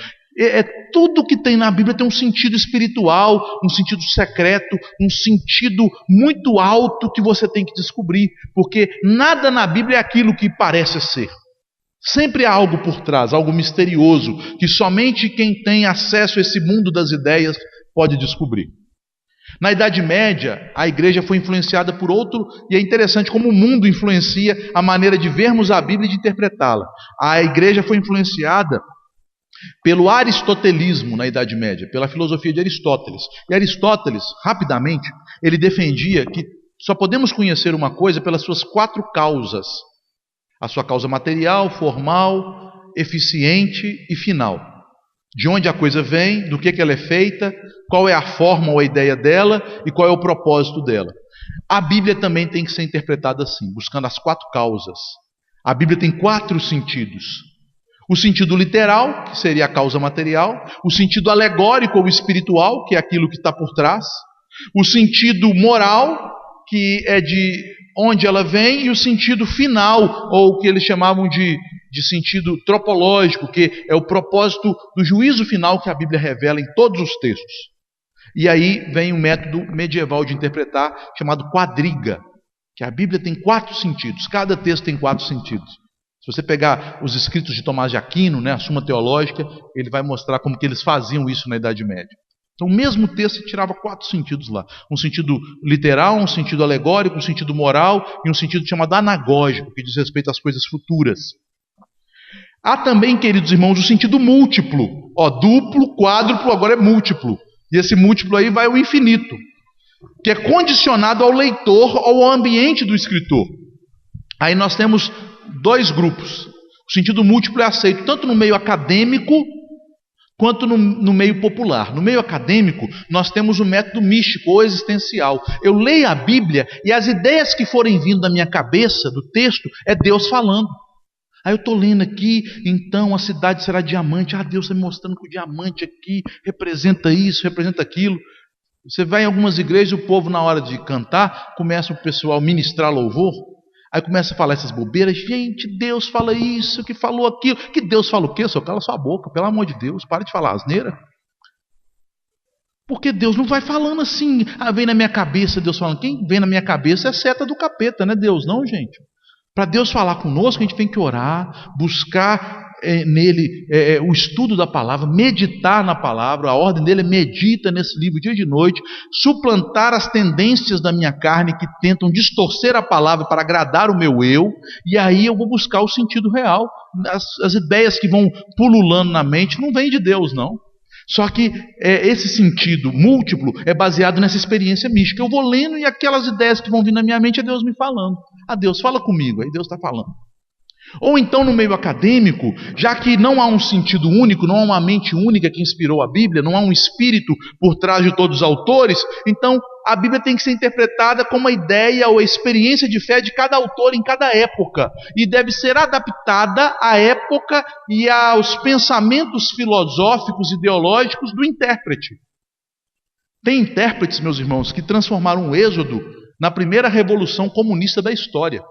Tudo que tem na Bíblia tem um sentido espiritual, um sentido secreto, um sentido muito alto que você tem que descobrir, porque nada na Bíblia é aquilo que parece ser. Sempre há algo por trás, algo misterioso, que somente quem tem acesso a esse mundo das ideias pode descobrir. Na Idade Média, a igreja foi influenciada por outro, e é interessante como o mundo influencia a maneira de vermos a Bíblia e de interpretá-la. A igreja foi influenciada pelo aristotelismo na Idade Média, pela filosofia de Aristóteles. E Aristóteles, rapidamente, ele defendia que só podemos conhecer uma coisa pelas suas 4 causas: a sua causa material, formal, eficiente e final. De onde a coisa vem, do que ela é feita, qual é a forma ou a ideia dela e qual é o propósito dela. A Bíblia também tem que ser interpretada assim, buscando as 4 causas. A Bíblia tem 4 sentidos: o sentido literal, que seria a causa material; o sentido alegórico ou espiritual, que é aquilo que está por trás; o sentido moral, que é de onde ela vem; e o sentido final, ou o que eles chamavam de sentido tropológico, que é o propósito do juízo final que a Bíblia revela em todos os textos. E aí vem um método medieval de interpretar chamado quadriga, que a Bíblia tem 4 sentidos, cada texto tem 4 sentidos. Se você pegar os escritos de Tomás de Aquino, a Suma Teológica, ele vai mostrar como que eles faziam isso na Idade Média. Então o mesmo texto tirava 4 sentidos lá: um sentido literal, um sentido alegórico, um sentido moral e um sentido chamado anagógico, que diz respeito às coisas futuras. Há também, queridos irmãos, o sentido múltiplo. Duplo, quádruplo, agora é múltiplo. E esse múltiplo aí vai ao infinito, que é condicionado ao leitor ou ao ambiente do escritor. Aí nós temos 2 grupos. O sentido múltiplo é aceito tanto no meio acadêmico quanto no meio popular. No meio acadêmico, nós temos o método místico ou existencial. Eu leio a Bíblia e as ideias que forem vindo da minha cabeça, do texto, é Deus falando. Aí eu estou lendo aqui, então a cidade será diamante. Deus está me mostrando que o diamante aqui representa isso, representa aquilo. Você vai em algumas igrejas, o povo na hora de cantar, começa o pessoal a ministrar louvor, aí começa a falar essas bobeiras. Gente, Deus fala isso, que falou aquilo. Que Deus fala o quê? Só cala sua boca, pelo amor de Deus, para de falar asneira. Porque Deus não vai falando assim, vem na minha cabeça Deus falando. Quem vem na minha cabeça é seta do capeta, não é Deus não, gente. Para Deus falar conosco, a gente tem que orar, buscar nele o estudo da palavra, meditar na palavra. A ordem dele é medita nesse livro dia e de noite, suplantar as tendências da minha carne que tentam distorcer a palavra para agradar o meu eu, e aí eu vou buscar o sentido real. As ideias que vão pululando na mente não vêm de Deus, não. Só que esse sentido múltiplo é baseado nessa experiência mística. Eu vou lendo e aquelas ideias que vão vir na minha mente é Deus me falando. Deus fala comigo, aí Deus está falando. Ou então no meio acadêmico, já que não há um sentido único, não há uma mente única que inspirou a Bíblia, não há um espírito por trás de todos os autores, então a Bíblia tem que ser interpretada como a ideia ou a experiência de fé de cada autor em cada época, e deve ser adaptada à época e aos pensamentos filosóficos e ideológicos do intérprete. Tem intérpretes, meus irmãos, que transformaram o Êxodo na primeira revolução comunista da história.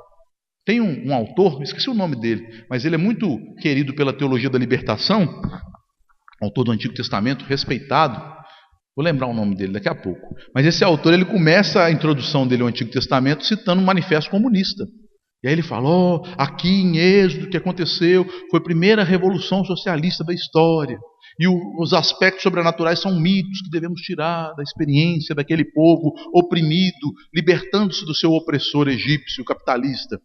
Tem um autor, esqueci o nome dele, mas ele é muito querido pela teologia da libertação, autor do Antigo Testamento, respeitado. Vou lembrar o nome dele daqui a pouco. Mas esse autor, ele começa a introdução dele ao Antigo Testamento citando um manifesto comunista. E aí ele fala, aqui em Êxodo o que aconteceu foi a primeira revolução socialista da história. E os aspectos sobrenaturais são mitos que devemos tirar da experiência daquele povo oprimido, libertando-se do seu opressor egípcio, capitalista.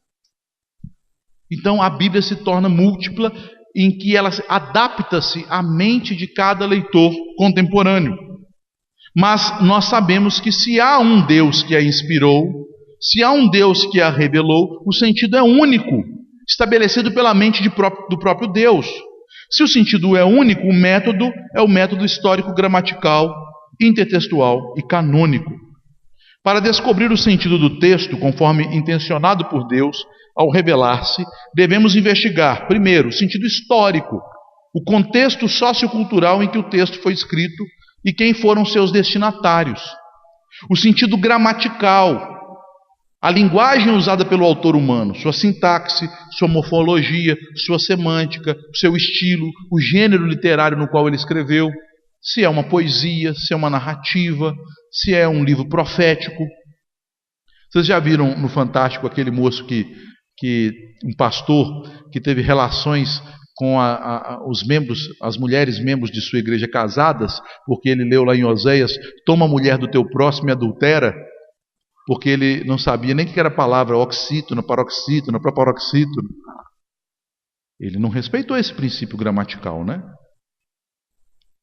Então a Bíblia se torna múltipla, em que ela adapta-se à mente de cada leitor contemporâneo. Mas nós sabemos que se há um Deus que a inspirou, se há um Deus que a revelou, o sentido é único, estabelecido pela mente do próprio Deus. Se o sentido é único, o método é o método histórico-gramatical, intertextual e canônico. Para descobrir o sentido do texto, conforme intencionado por Deus, ao revelar-se, devemos investigar, primeiro, o sentido histórico, o contexto sociocultural em que o texto foi escrito e quem foram seus destinatários. O sentido gramatical, a linguagem usada pelo autor humano, sua sintaxe, sua morfologia, sua semântica, seu estilo, o gênero literário no qual ele escreveu, se é uma poesia, se é uma narrativa, se é um livro profético. Vocês já viram no Fantástico aquele moço um pastor que teve relações com os membros, as mulheres membros de sua igreja casadas, porque ele leu lá em Oséias, toma a mulher do teu próximo e adultera, porque ele não sabia nem o que era a palavra oxítona, paroxítona, proparoxítona. Ele não respeitou esse princípio gramatical, né?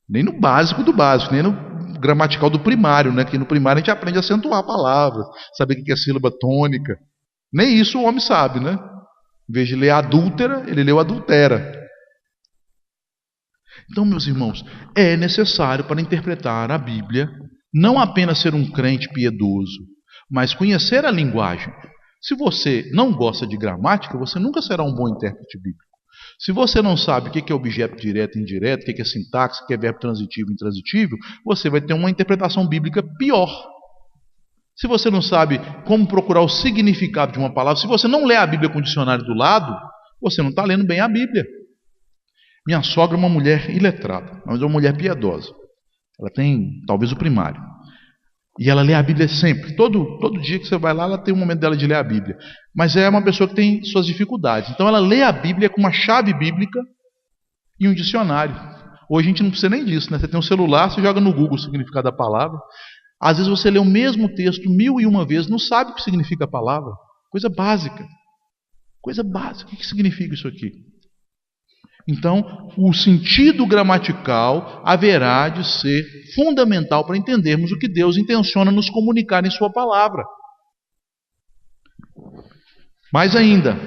Nem no básico do básico, nem no gramatical do primário, né? Que no primário a gente aprende a acentuar palavras, saber o que é sílaba tônica. Nem isso o homem sabe, né? Em vez de ler adúltera, ele leu adultera. Então, meus irmãos, é necessário para interpretar a Bíblia não apenas ser um crente piedoso, mas conhecer a linguagem. Se você não gosta de gramática, você nunca será um bom intérprete bíblico. Se você não sabe o que é objeto direto e indireto, o que é sintaxe, o que é verbo transitivo e intransitivo, você vai ter uma interpretação bíblica pior. Se você não sabe como procurar o significado de uma palavra, se você não lê a Bíblia com o dicionário do lado, você não está lendo bem a Bíblia. Minha sogra é uma mulher iletrada, mas é uma mulher piedosa. Ela tem talvez o primário. E ela lê a Bíblia sempre. Todo dia que você vai lá, ela tem um momento dela de ler a Bíblia. Mas é uma pessoa que tem suas dificuldades. Então ela lê a Bíblia com uma chave bíblica e um dicionário. Hoje a gente não precisa nem disso, né? Você tem um celular, você joga no Google o significado da palavra. Às vezes você lê o mesmo texto 1001 vezes, não sabe o que significa a palavra. Coisa básica. Coisa básica. O que significa isso aqui? Então, o sentido gramatical haverá de ser fundamental para entendermos o que Deus intenciona nos comunicar em sua palavra. Mais ainda,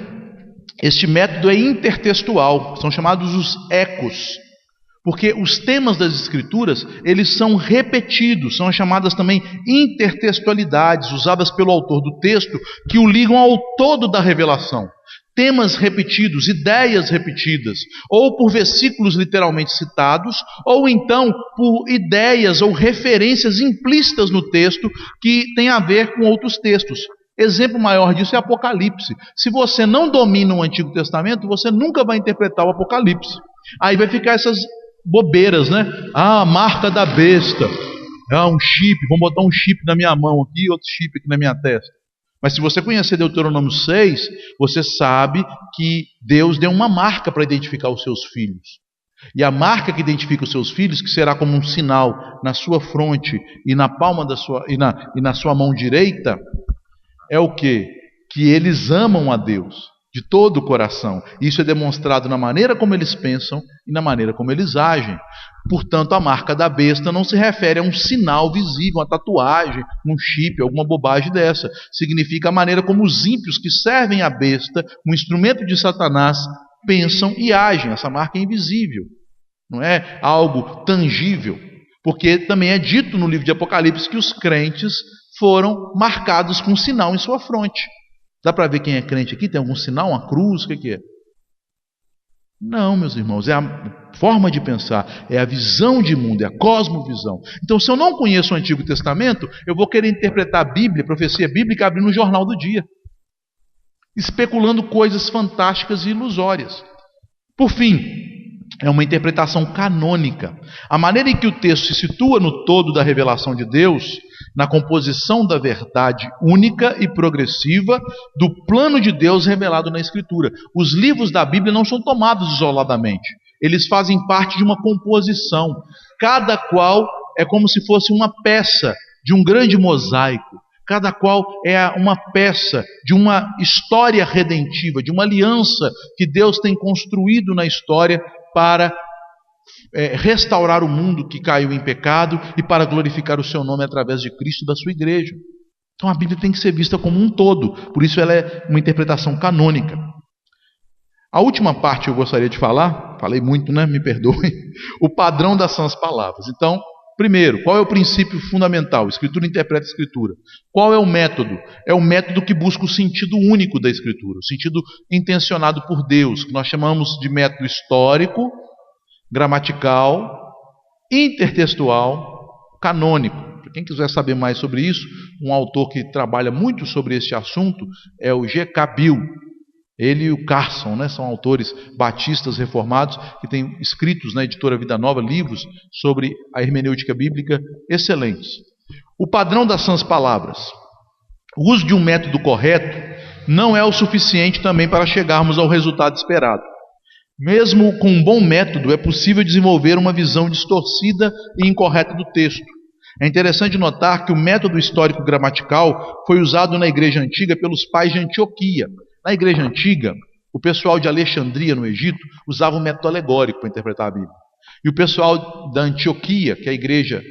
este método é intertextual, são chamados os ecos, porque os temas das Escrituras, eles são repetidos, são chamadas também intertextualidades, usadas pelo autor do texto, que o ligam ao todo da revelação. Temas repetidos, ideias repetidas, ou por versículos literalmente citados, ou então por ideias ou referências implícitas no texto que tem a ver com outros textos. Exemplo maior disso é Apocalipse. Se você não domina o Antigo Testamento, você nunca vai interpretar o Apocalipse. Aí vai ficar essas bobeiras, né? Ah, a marca da besta. Ah, um chip, vamos botar um chip na minha mão aqui, outro chip aqui na minha testa. Mas se você conhecer Deuteronômio 6, você sabe que Deus deu uma marca para identificar os seus filhos. E a marca que identifica os seus filhos, que será como um sinal na sua fronte e na palma da sua e na sua mão direita, é o quê? Que eles amam a Deus de todo o coração. Isso é demonstrado na maneira como eles pensam e na maneira como eles agem. Portanto, a marca da besta não se refere a um sinal visível, uma tatuagem, um chip, alguma bobagem dessa. Significa a maneira como os ímpios que servem a besta, um instrumento de Satanás, pensam e agem. Essa marca é invisível, não é algo tangível. Porque também é dito no livro de Apocalipse que os crentes foram marcados com um sinal em sua fronte. Dá para ver quem é crente aqui? Tem algum sinal, uma cruz? O que é? Não, meus irmãos, é a forma de pensar, é a visão de mundo, é a cosmovisão. Então, se eu não conheço o Antigo Testamento, eu vou querer interpretar a Bíblia, a profecia bíblica, abrindo o jornal do dia, especulando coisas fantásticas e ilusórias. Por fim, é uma interpretação canônica. A maneira em que o texto se situa no todo da revelação de Deus, na composição da verdade única e progressiva do plano de Deus revelado na Escritura. Os livros da Bíblia não são tomados isoladamente. Eles fazem parte de uma composição. Cada qual é como se fosse uma peça de um grande mosaico. Cada qual é uma peça de uma história redentiva, de uma aliança que Deus tem construído na história para restaurar o mundo que caiu em pecado e para glorificar o seu nome através de Cristo e da sua igreja. Então a Bíblia tem que ser vista como um todo, por isso ela é uma interpretação canônica. A última parte que eu gostaria de falar, falei muito, né? Me perdoem, o padrão das sãs palavras. Então, primeiro, qual é o princípio fundamental? Escritura interpreta a Escritura. Qual é o método? É o método que busca o sentido único da Escritura, o sentido intencionado por Deus, que nós chamamos de método histórico, gramatical, intertextual, canônico. Para quem quiser saber mais sobre isso, um autor que trabalha muito sobre este assunto é o G.K. Bill. Ele e o Carson, né, são autores batistas reformados que têm escritos na editora Vida Nova livros sobre a hermenêutica bíblica excelentes. O padrão das sãs palavras. O uso de um método correto não é o suficiente também para chegarmos ao resultado esperado. Mesmo com um bom método, é possível desenvolver uma visão distorcida e incorreta do texto. É interessante notar que o método histórico gramatical foi usado na igreja antiga pelos pais de Antioquia. Na igreja antiga, o pessoal de Alexandria, no Egito, usava um método alegórico para interpretar a Bíblia. E o pessoal da Antioquia, que é a igreja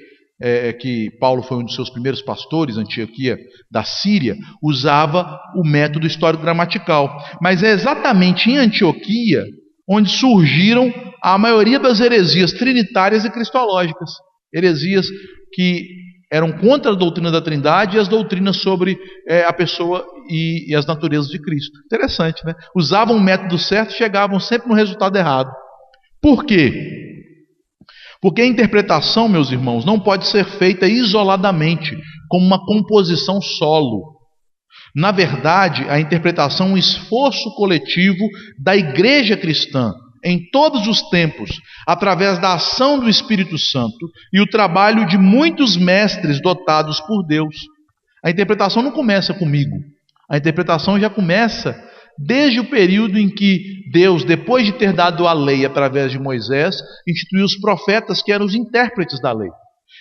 que Paulo foi um dos seus primeiros pastores, Antioquia da Síria, usava o método histórico-gramatical. Mas é exatamente em Antioquia onde surgiram a maioria das heresias trinitárias e cristológicas. Heresias que eram contra a doutrina da Trindade e as doutrinas sobre a pessoa e as naturezas de Cristo. Interessante, né? Usavam o método certo e chegavam sempre no resultado errado. Por quê? Porque a interpretação, meus irmãos, não pode ser feita isoladamente, como uma composição solo. Na verdade, a interpretação é um esforço coletivo da igreja cristã, em todos os tempos, através da ação do Espírito Santo e o trabalho de muitos mestres dotados por Deus. A interpretação não começa comigo. A interpretação já começa desde o período em que Deus, depois de ter dado a lei através de Moisés, instituiu os profetas, que eram os intérpretes da lei.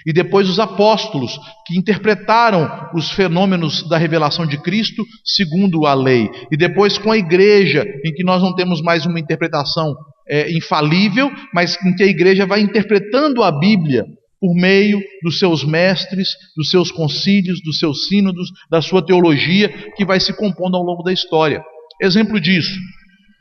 E depois os apóstolos, que interpretaram os fenômenos da revelação de Cristo segundo a lei. E depois com a igreja, em que nós não temos mais uma interpretação infalível, mas em que a igreja vai interpretando a Bíblia por meio dos seus mestres, dos seus concílios, dos seus sínodos, da sua teologia, que vai se compondo ao longo da história. Exemplo disso,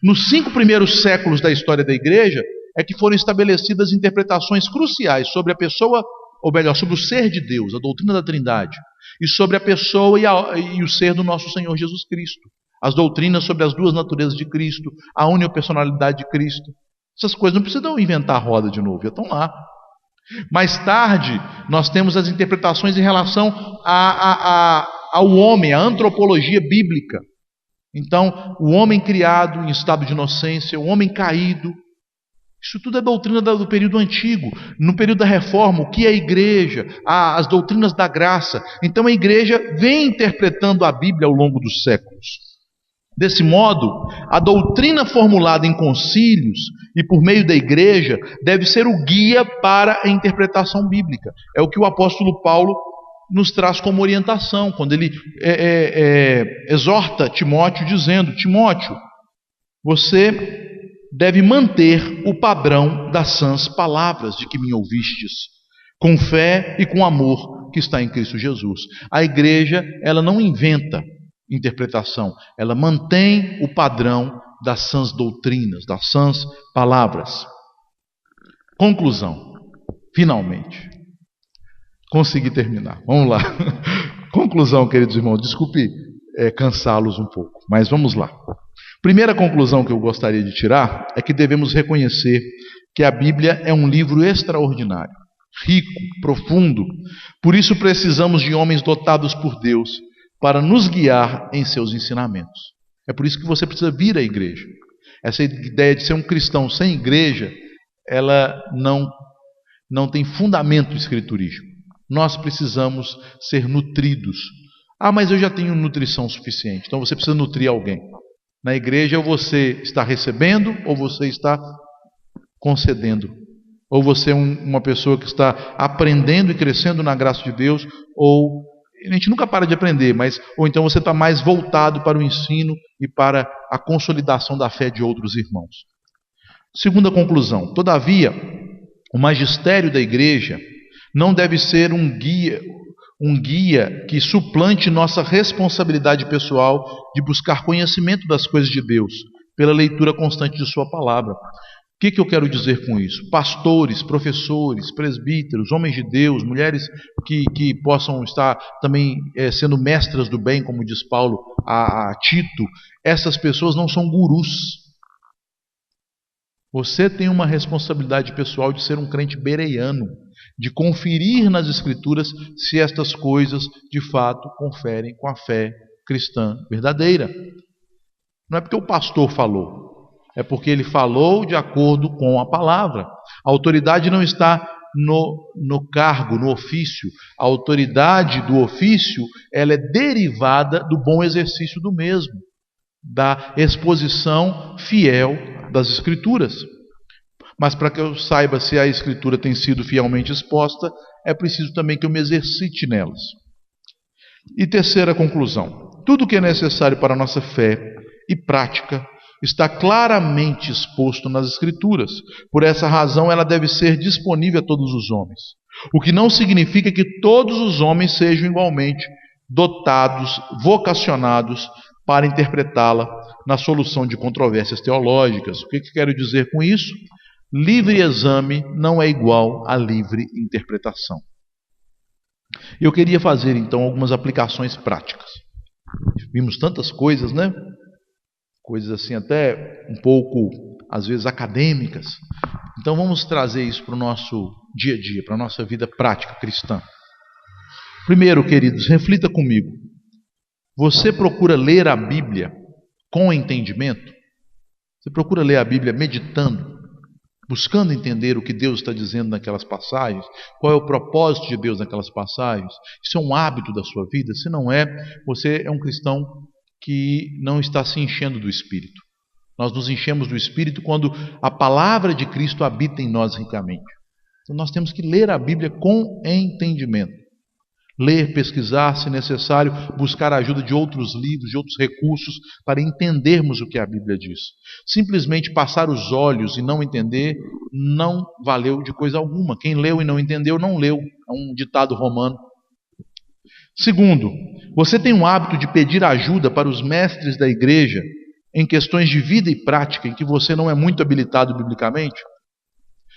nos 5 primeiros séculos da história da igreja, é que foram estabelecidas interpretações cruciais sobre a pessoa, ou melhor, sobre o ser de Deus, a doutrina da Trindade, e sobre a pessoa e o ser do nosso Senhor Jesus Cristo. As doutrinas sobre as duas naturezas de Cristo, a uniopersonalidade de Cristo. Essas coisas não precisam inventar a roda de novo, já estão lá. Mais tarde, nós temos as interpretações em relação ao homem, a antropologia bíblica. Então, o homem criado em estado de inocência, o homem caído, isso tudo é doutrina do período antigo. No período da Reforma, o que é a igreja? As doutrinas da graça. Então a igreja vem interpretando a Bíblia ao longo dos séculos. Desse modo, a doutrina formulada em concílios e por meio da igreja deve ser o guia para a interpretação bíblica. É o que o apóstolo Paulo nos traz como orientação, quando ele exorta Timóteo dizendo: Timóteo, você deve manter o padrão das sãs palavras de que me ouvistes, com fé e com amor que está em Cristo Jesus. A igreja, ela não inventa interpretação, ela mantém o padrão das sãs doutrinas, das sãs palavras. Conclusão, finalmente. Consegui terminar. Vamos lá. Conclusão, queridos irmãos. Desculpe cansá-los um pouco, mas vamos lá. Primeira conclusão que eu gostaria de tirar é que devemos reconhecer que a Bíblia é um livro extraordinário, rico, profundo. Por isso precisamos de homens dotados por Deus para nos guiar em seus ensinamentos. É por isso que você precisa vir à igreja. Essa ideia de ser um cristão sem igreja, ela não tem fundamento escriturístico. Nós precisamos ser nutridos. Ah, mas eu já tenho nutrição suficiente. Então você precisa nutrir alguém. Na igreja, ou você está recebendo, ou você está concedendo. Ou você é uma pessoa que está aprendendo e crescendo na graça de Deus, ou a gente nunca para de aprender, ou então você está mais voltado para o ensino e para a consolidação da fé de outros irmãos. Segunda conclusão: todavia, o magistério da igreja não deve ser um guia que suplante nossa responsabilidade pessoal de buscar conhecimento das coisas de Deus, pela leitura constante de sua palavra. O que eu quero dizer com isso? Pastores, professores, presbíteros, homens de Deus, mulheres que possam estar também sendo mestras do bem, como diz Paulo a Tito, essas pessoas não são gurus. Você tem uma responsabilidade pessoal de ser um crente bereano, de conferir nas Escrituras se estas coisas de fato conferem com a fé cristã verdadeira. Não é porque o pastor falou, é porque ele falou de acordo com a palavra. A autoridade não está no cargo, no ofício. A autoridade do ofício, ela é derivada do bom exercício do mesmo, da exposição fiel das Escrituras. Mas para que eu saiba se a Escritura tem sido fielmente exposta, é preciso também que eu me exercite nelas. E terceira conclusão: tudo o que é necessário para a nossa fé e prática está claramente exposto nas Escrituras. Por essa razão, ela deve ser disponível a todos os homens. O que não significa que todos os homens sejam igualmente dotados, vocacionados para interpretá-la na solução de controvérsias teológicas. O que quero dizer com isso? Livre exame não é igual a livre interpretação. Eu queria fazer então algumas aplicações práticas. Vimos tantas coisas, né? Coisas assim até um pouco, às vezes, acadêmicas. Então vamos trazer isso para o nosso dia a dia, para a nossa vida prática cristã. Primeiro, queridos, reflita comigo. Você procura ler a Bíblia com entendimento? Você procura ler a Bíblia meditando, buscando entender o que Deus está dizendo naquelas passagens? Qual é o propósito de Deus naquelas passagens? Isso é um hábito da sua vida? Se não é, você é um cristão que não está se enchendo do Espírito. Nós nos enchemos do Espírito quando a palavra de Cristo habita em nós ricamente. Então nós temos que ler a Bíblia com entendimento. Ler, pesquisar, se necessário, buscar a ajuda de outros livros, de outros recursos, para entendermos o que a Bíblia diz. Simplesmente passar os olhos e não entender, não valeu de coisa alguma. Quem leu e não entendeu, não leu. É um ditado romano. Segundo, você tem um hábito de pedir ajuda para os mestres da igreja em questões de vida e prática em que você não é muito habilitado biblicamente?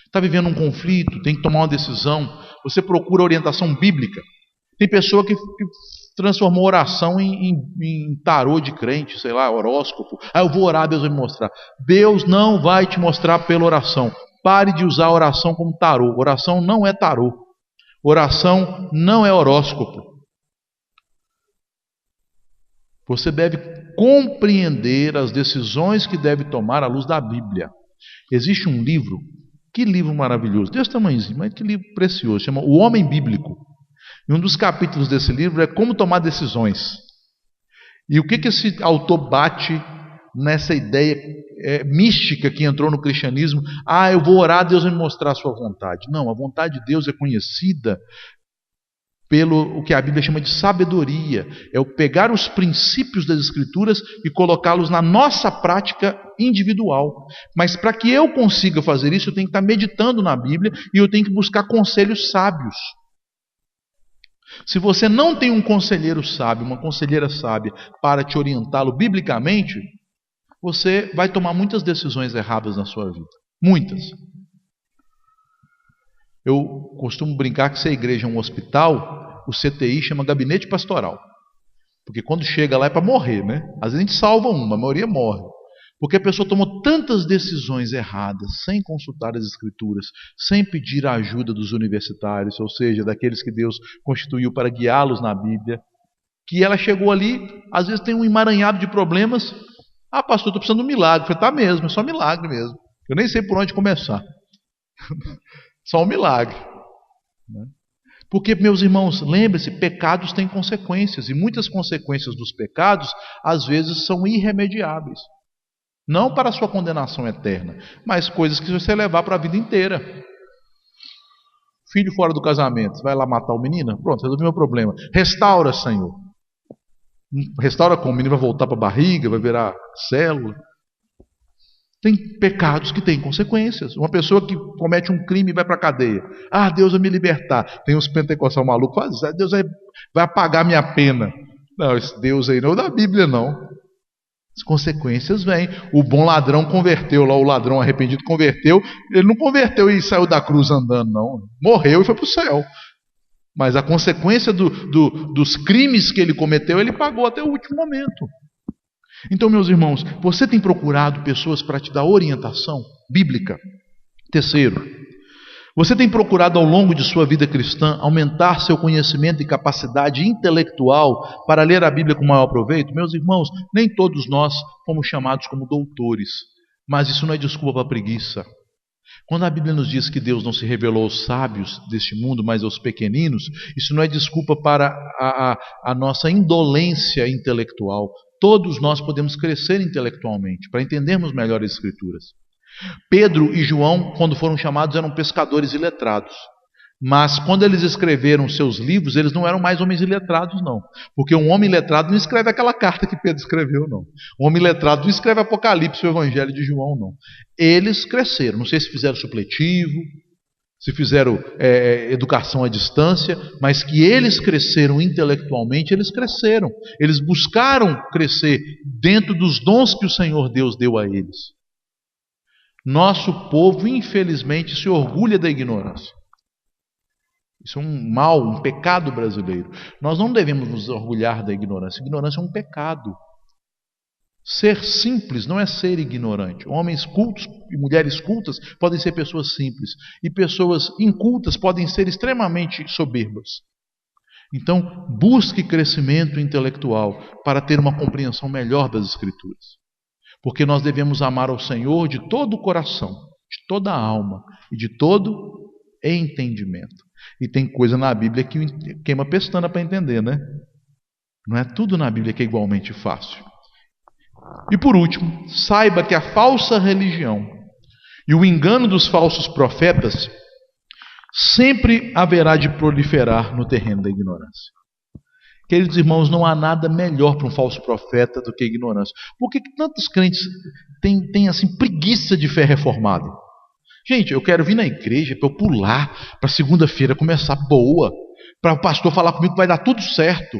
Está vivendo um conflito, tem que tomar uma decisão, você procura orientação bíblica. Tem pessoa que transformou oração em tarô de crente, sei lá, horóscopo. Eu vou orar, Deus vai me mostrar. Deus não vai te mostrar pela oração. Pare de usar a oração como tarô. Oração não é tarô. Oração não é horóscopo. Você deve compreender as decisões que deve tomar à luz da Bíblia. Existe um livro, que livro maravilhoso, desse tamanhozinho, mas que livro precioso, chama O Homem Bíblico. E um dos capítulos desse livro é como tomar decisões. E o que esse autor bate nessa ideia mística que entrou no cristianismo? Eu vou orar, Deus vai me mostrar a sua vontade. Não, a vontade de Deus é conhecida pelo o que a Bíblia chama de sabedoria. É o pegar os princípios das Escrituras e colocá-los na nossa prática individual. Mas para que eu consiga fazer isso, eu tenho que estar meditando na Bíblia e eu tenho que buscar conselhos sábios. Se você não tem um conselheiro sábio, uma conselheira sábia para te orientá-lo biblicamente, você vai tomar muitas decisões erradas na sua vida. Muitas. Eu costumo brincar que se a igreja é um hospital, o CTI chama gabinete pastoral. Porque quando chega lá é para morrer, né? Às vezes a gente salva uma, a maioria morre. Porque a pessoa tomou tantas decisões erradas, sem consultar as Escrituras, sem pedir a ajuda dos universitários, ou seja, daqueles que Deus constituiu para guiá-los na Bíblia, que ela chegou ali, às vezes tem um emaranhado de problemas. Pastor, estou precisando de um milagre. Eu falei, tá mesmo, é só milagre mesmo. Eu nem sei por onde começar. Só um milagre. Porque, meus irmãos, lembre-se, pecados têm consequências, e muitas consequências dos pecados, às vezes, são irremediáveis. Não para a sua condenação eterna, mas coisas que você levar para a vida inteira. Filho fora do casamento, você vai lá matar o menino? Pronto, resolvi o meu problema. Restaura, Senhor. Restaura como? O menino vai voltar para a barriga, vai virar célula. Tem pecados que têm consequências. Uma pessoa que comete um crime e vai para a cadeia. Deus vai me libertar. Tem uns pentecostais malucos, Deus vai apagar minha pena. Não, esse Deus aí não é da Bíblia, não. As consequências vêm. O bom ladrão converteu lá, o ladrão arrependido converteu. Ele não converteu e saiu da cruz andando, não. Morreu e foi para o céu. Mas a consequência dos crimes que ele cometeu, ele pagou até o último momento. Então, meus irmãos, você tem procurado pessoas para te dar orientação bíblica? Terceiro, você tem procurado ao longo de sua vida cristã aumentar seu conhecimento e capacidade intelectual para ler a Bíblia com maior proveito? Meus irmãos, nem todos nós fomos chamados como doutores, mas isso não é desculpa para preguiça. Quando a Bíblia nos diz que Deus não se revelou aos sábios deste mundo, mas aos pequeninos, isso não é desculpa para a nossa indolência intelectual. Todos nós podemos crescer intelectualmente, para entendermos melhor as Escrituras. Pedro e João, quando foram chamados, eram pescadores iletrados. Mas quando eles escreveram seus livros, eles não eram mais homens iletrados, não. Porque um homem iletrado não escreve aquela carta que Pedro escreveu, não. Um homem iletrado não escreve Apocalipse ou Evangelho de João, não. Eles cresceram. Não sei se fizeram supletivo, se fizeram educação à distância, mas que eles cresceram intelectualmente, eles cresceram. Eles buscaram crescer dentro dos dons que o Senhor Deus deu a eles. Nosso povo, infelizmente, se orgulha da ignorância. Isso é um mal, um pecado brasileiro. Nós não devemos nos orgulhar da ignorância. Ignorância é um pecado. Ser simples não é ser ignorante. Homens cultos e mulheres cultas podem ser pessoas simples. E pessoas incultas podem ser extremamente soberbas. Então, busque crescimento intelectual para ter uma compreensão melhor das Escrituras. Porque nós devemos amar ao Senhor de todo o coração, de toda a alma e de todo entendimento. E tem coisa na Bíblia que queima pestana para entender, né? Não é tudo na Bíblia que é igualmente fácil. E por último, saiba que a falsa religião e o engano dos falsos profetas sempre haverá de proliferar no terreno da ignorância. Queridos irmãos, não há nada melhor para um falso profeta do que a ignorância. Por que tantos crentes têm assim, preguiça de fé reformada? Gente, eu quero vir na igreja para eu pular, para segunda-feira começar boa, para o pastor falar comigo que vai dar tudo certo.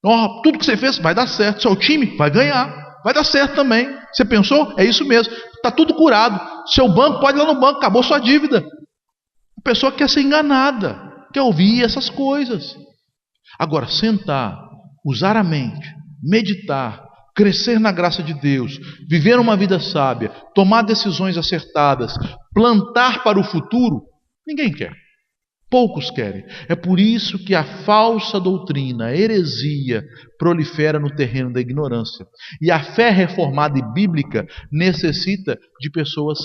Oh, tudo que você fez vai dar certo, seu time vai ganhar, vai dar certo também. Você pensou? É isso mesmo, está tudo curado. Seu banco, pode ir lá no banco, acabou sua dívida. A pessoa quer ser enganada, quer ouvir essas coisas. Agora, sentar, usar a mente, meditar, crescer na graça de Deus, viver uma vida sábia, tomar decisões acertadas, plantar para o futuro, ninguém quer. Poucos querem. É por isso que a falsa doutrina, a heresia, prolifera no terreno da ignorância. E a fé reformada e bíblica necessita de pessoas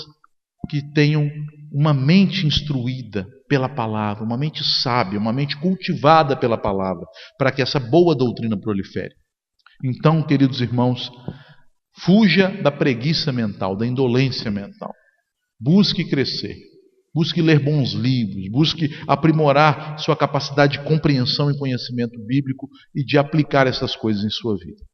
que tenham uma mente instruída pela palavra, uma mente sábia, uma mente cultivada pela palavra, para que essa boa doutrina prolifere. Então, queridos irmãos, fuja da preguiça mental, da indolência mental. Busque crescer, busque ler bons livros, busque aprimorar sua capacidade de compreensão e conhecimento bíblico e de aplicar essas coisas em sua vida.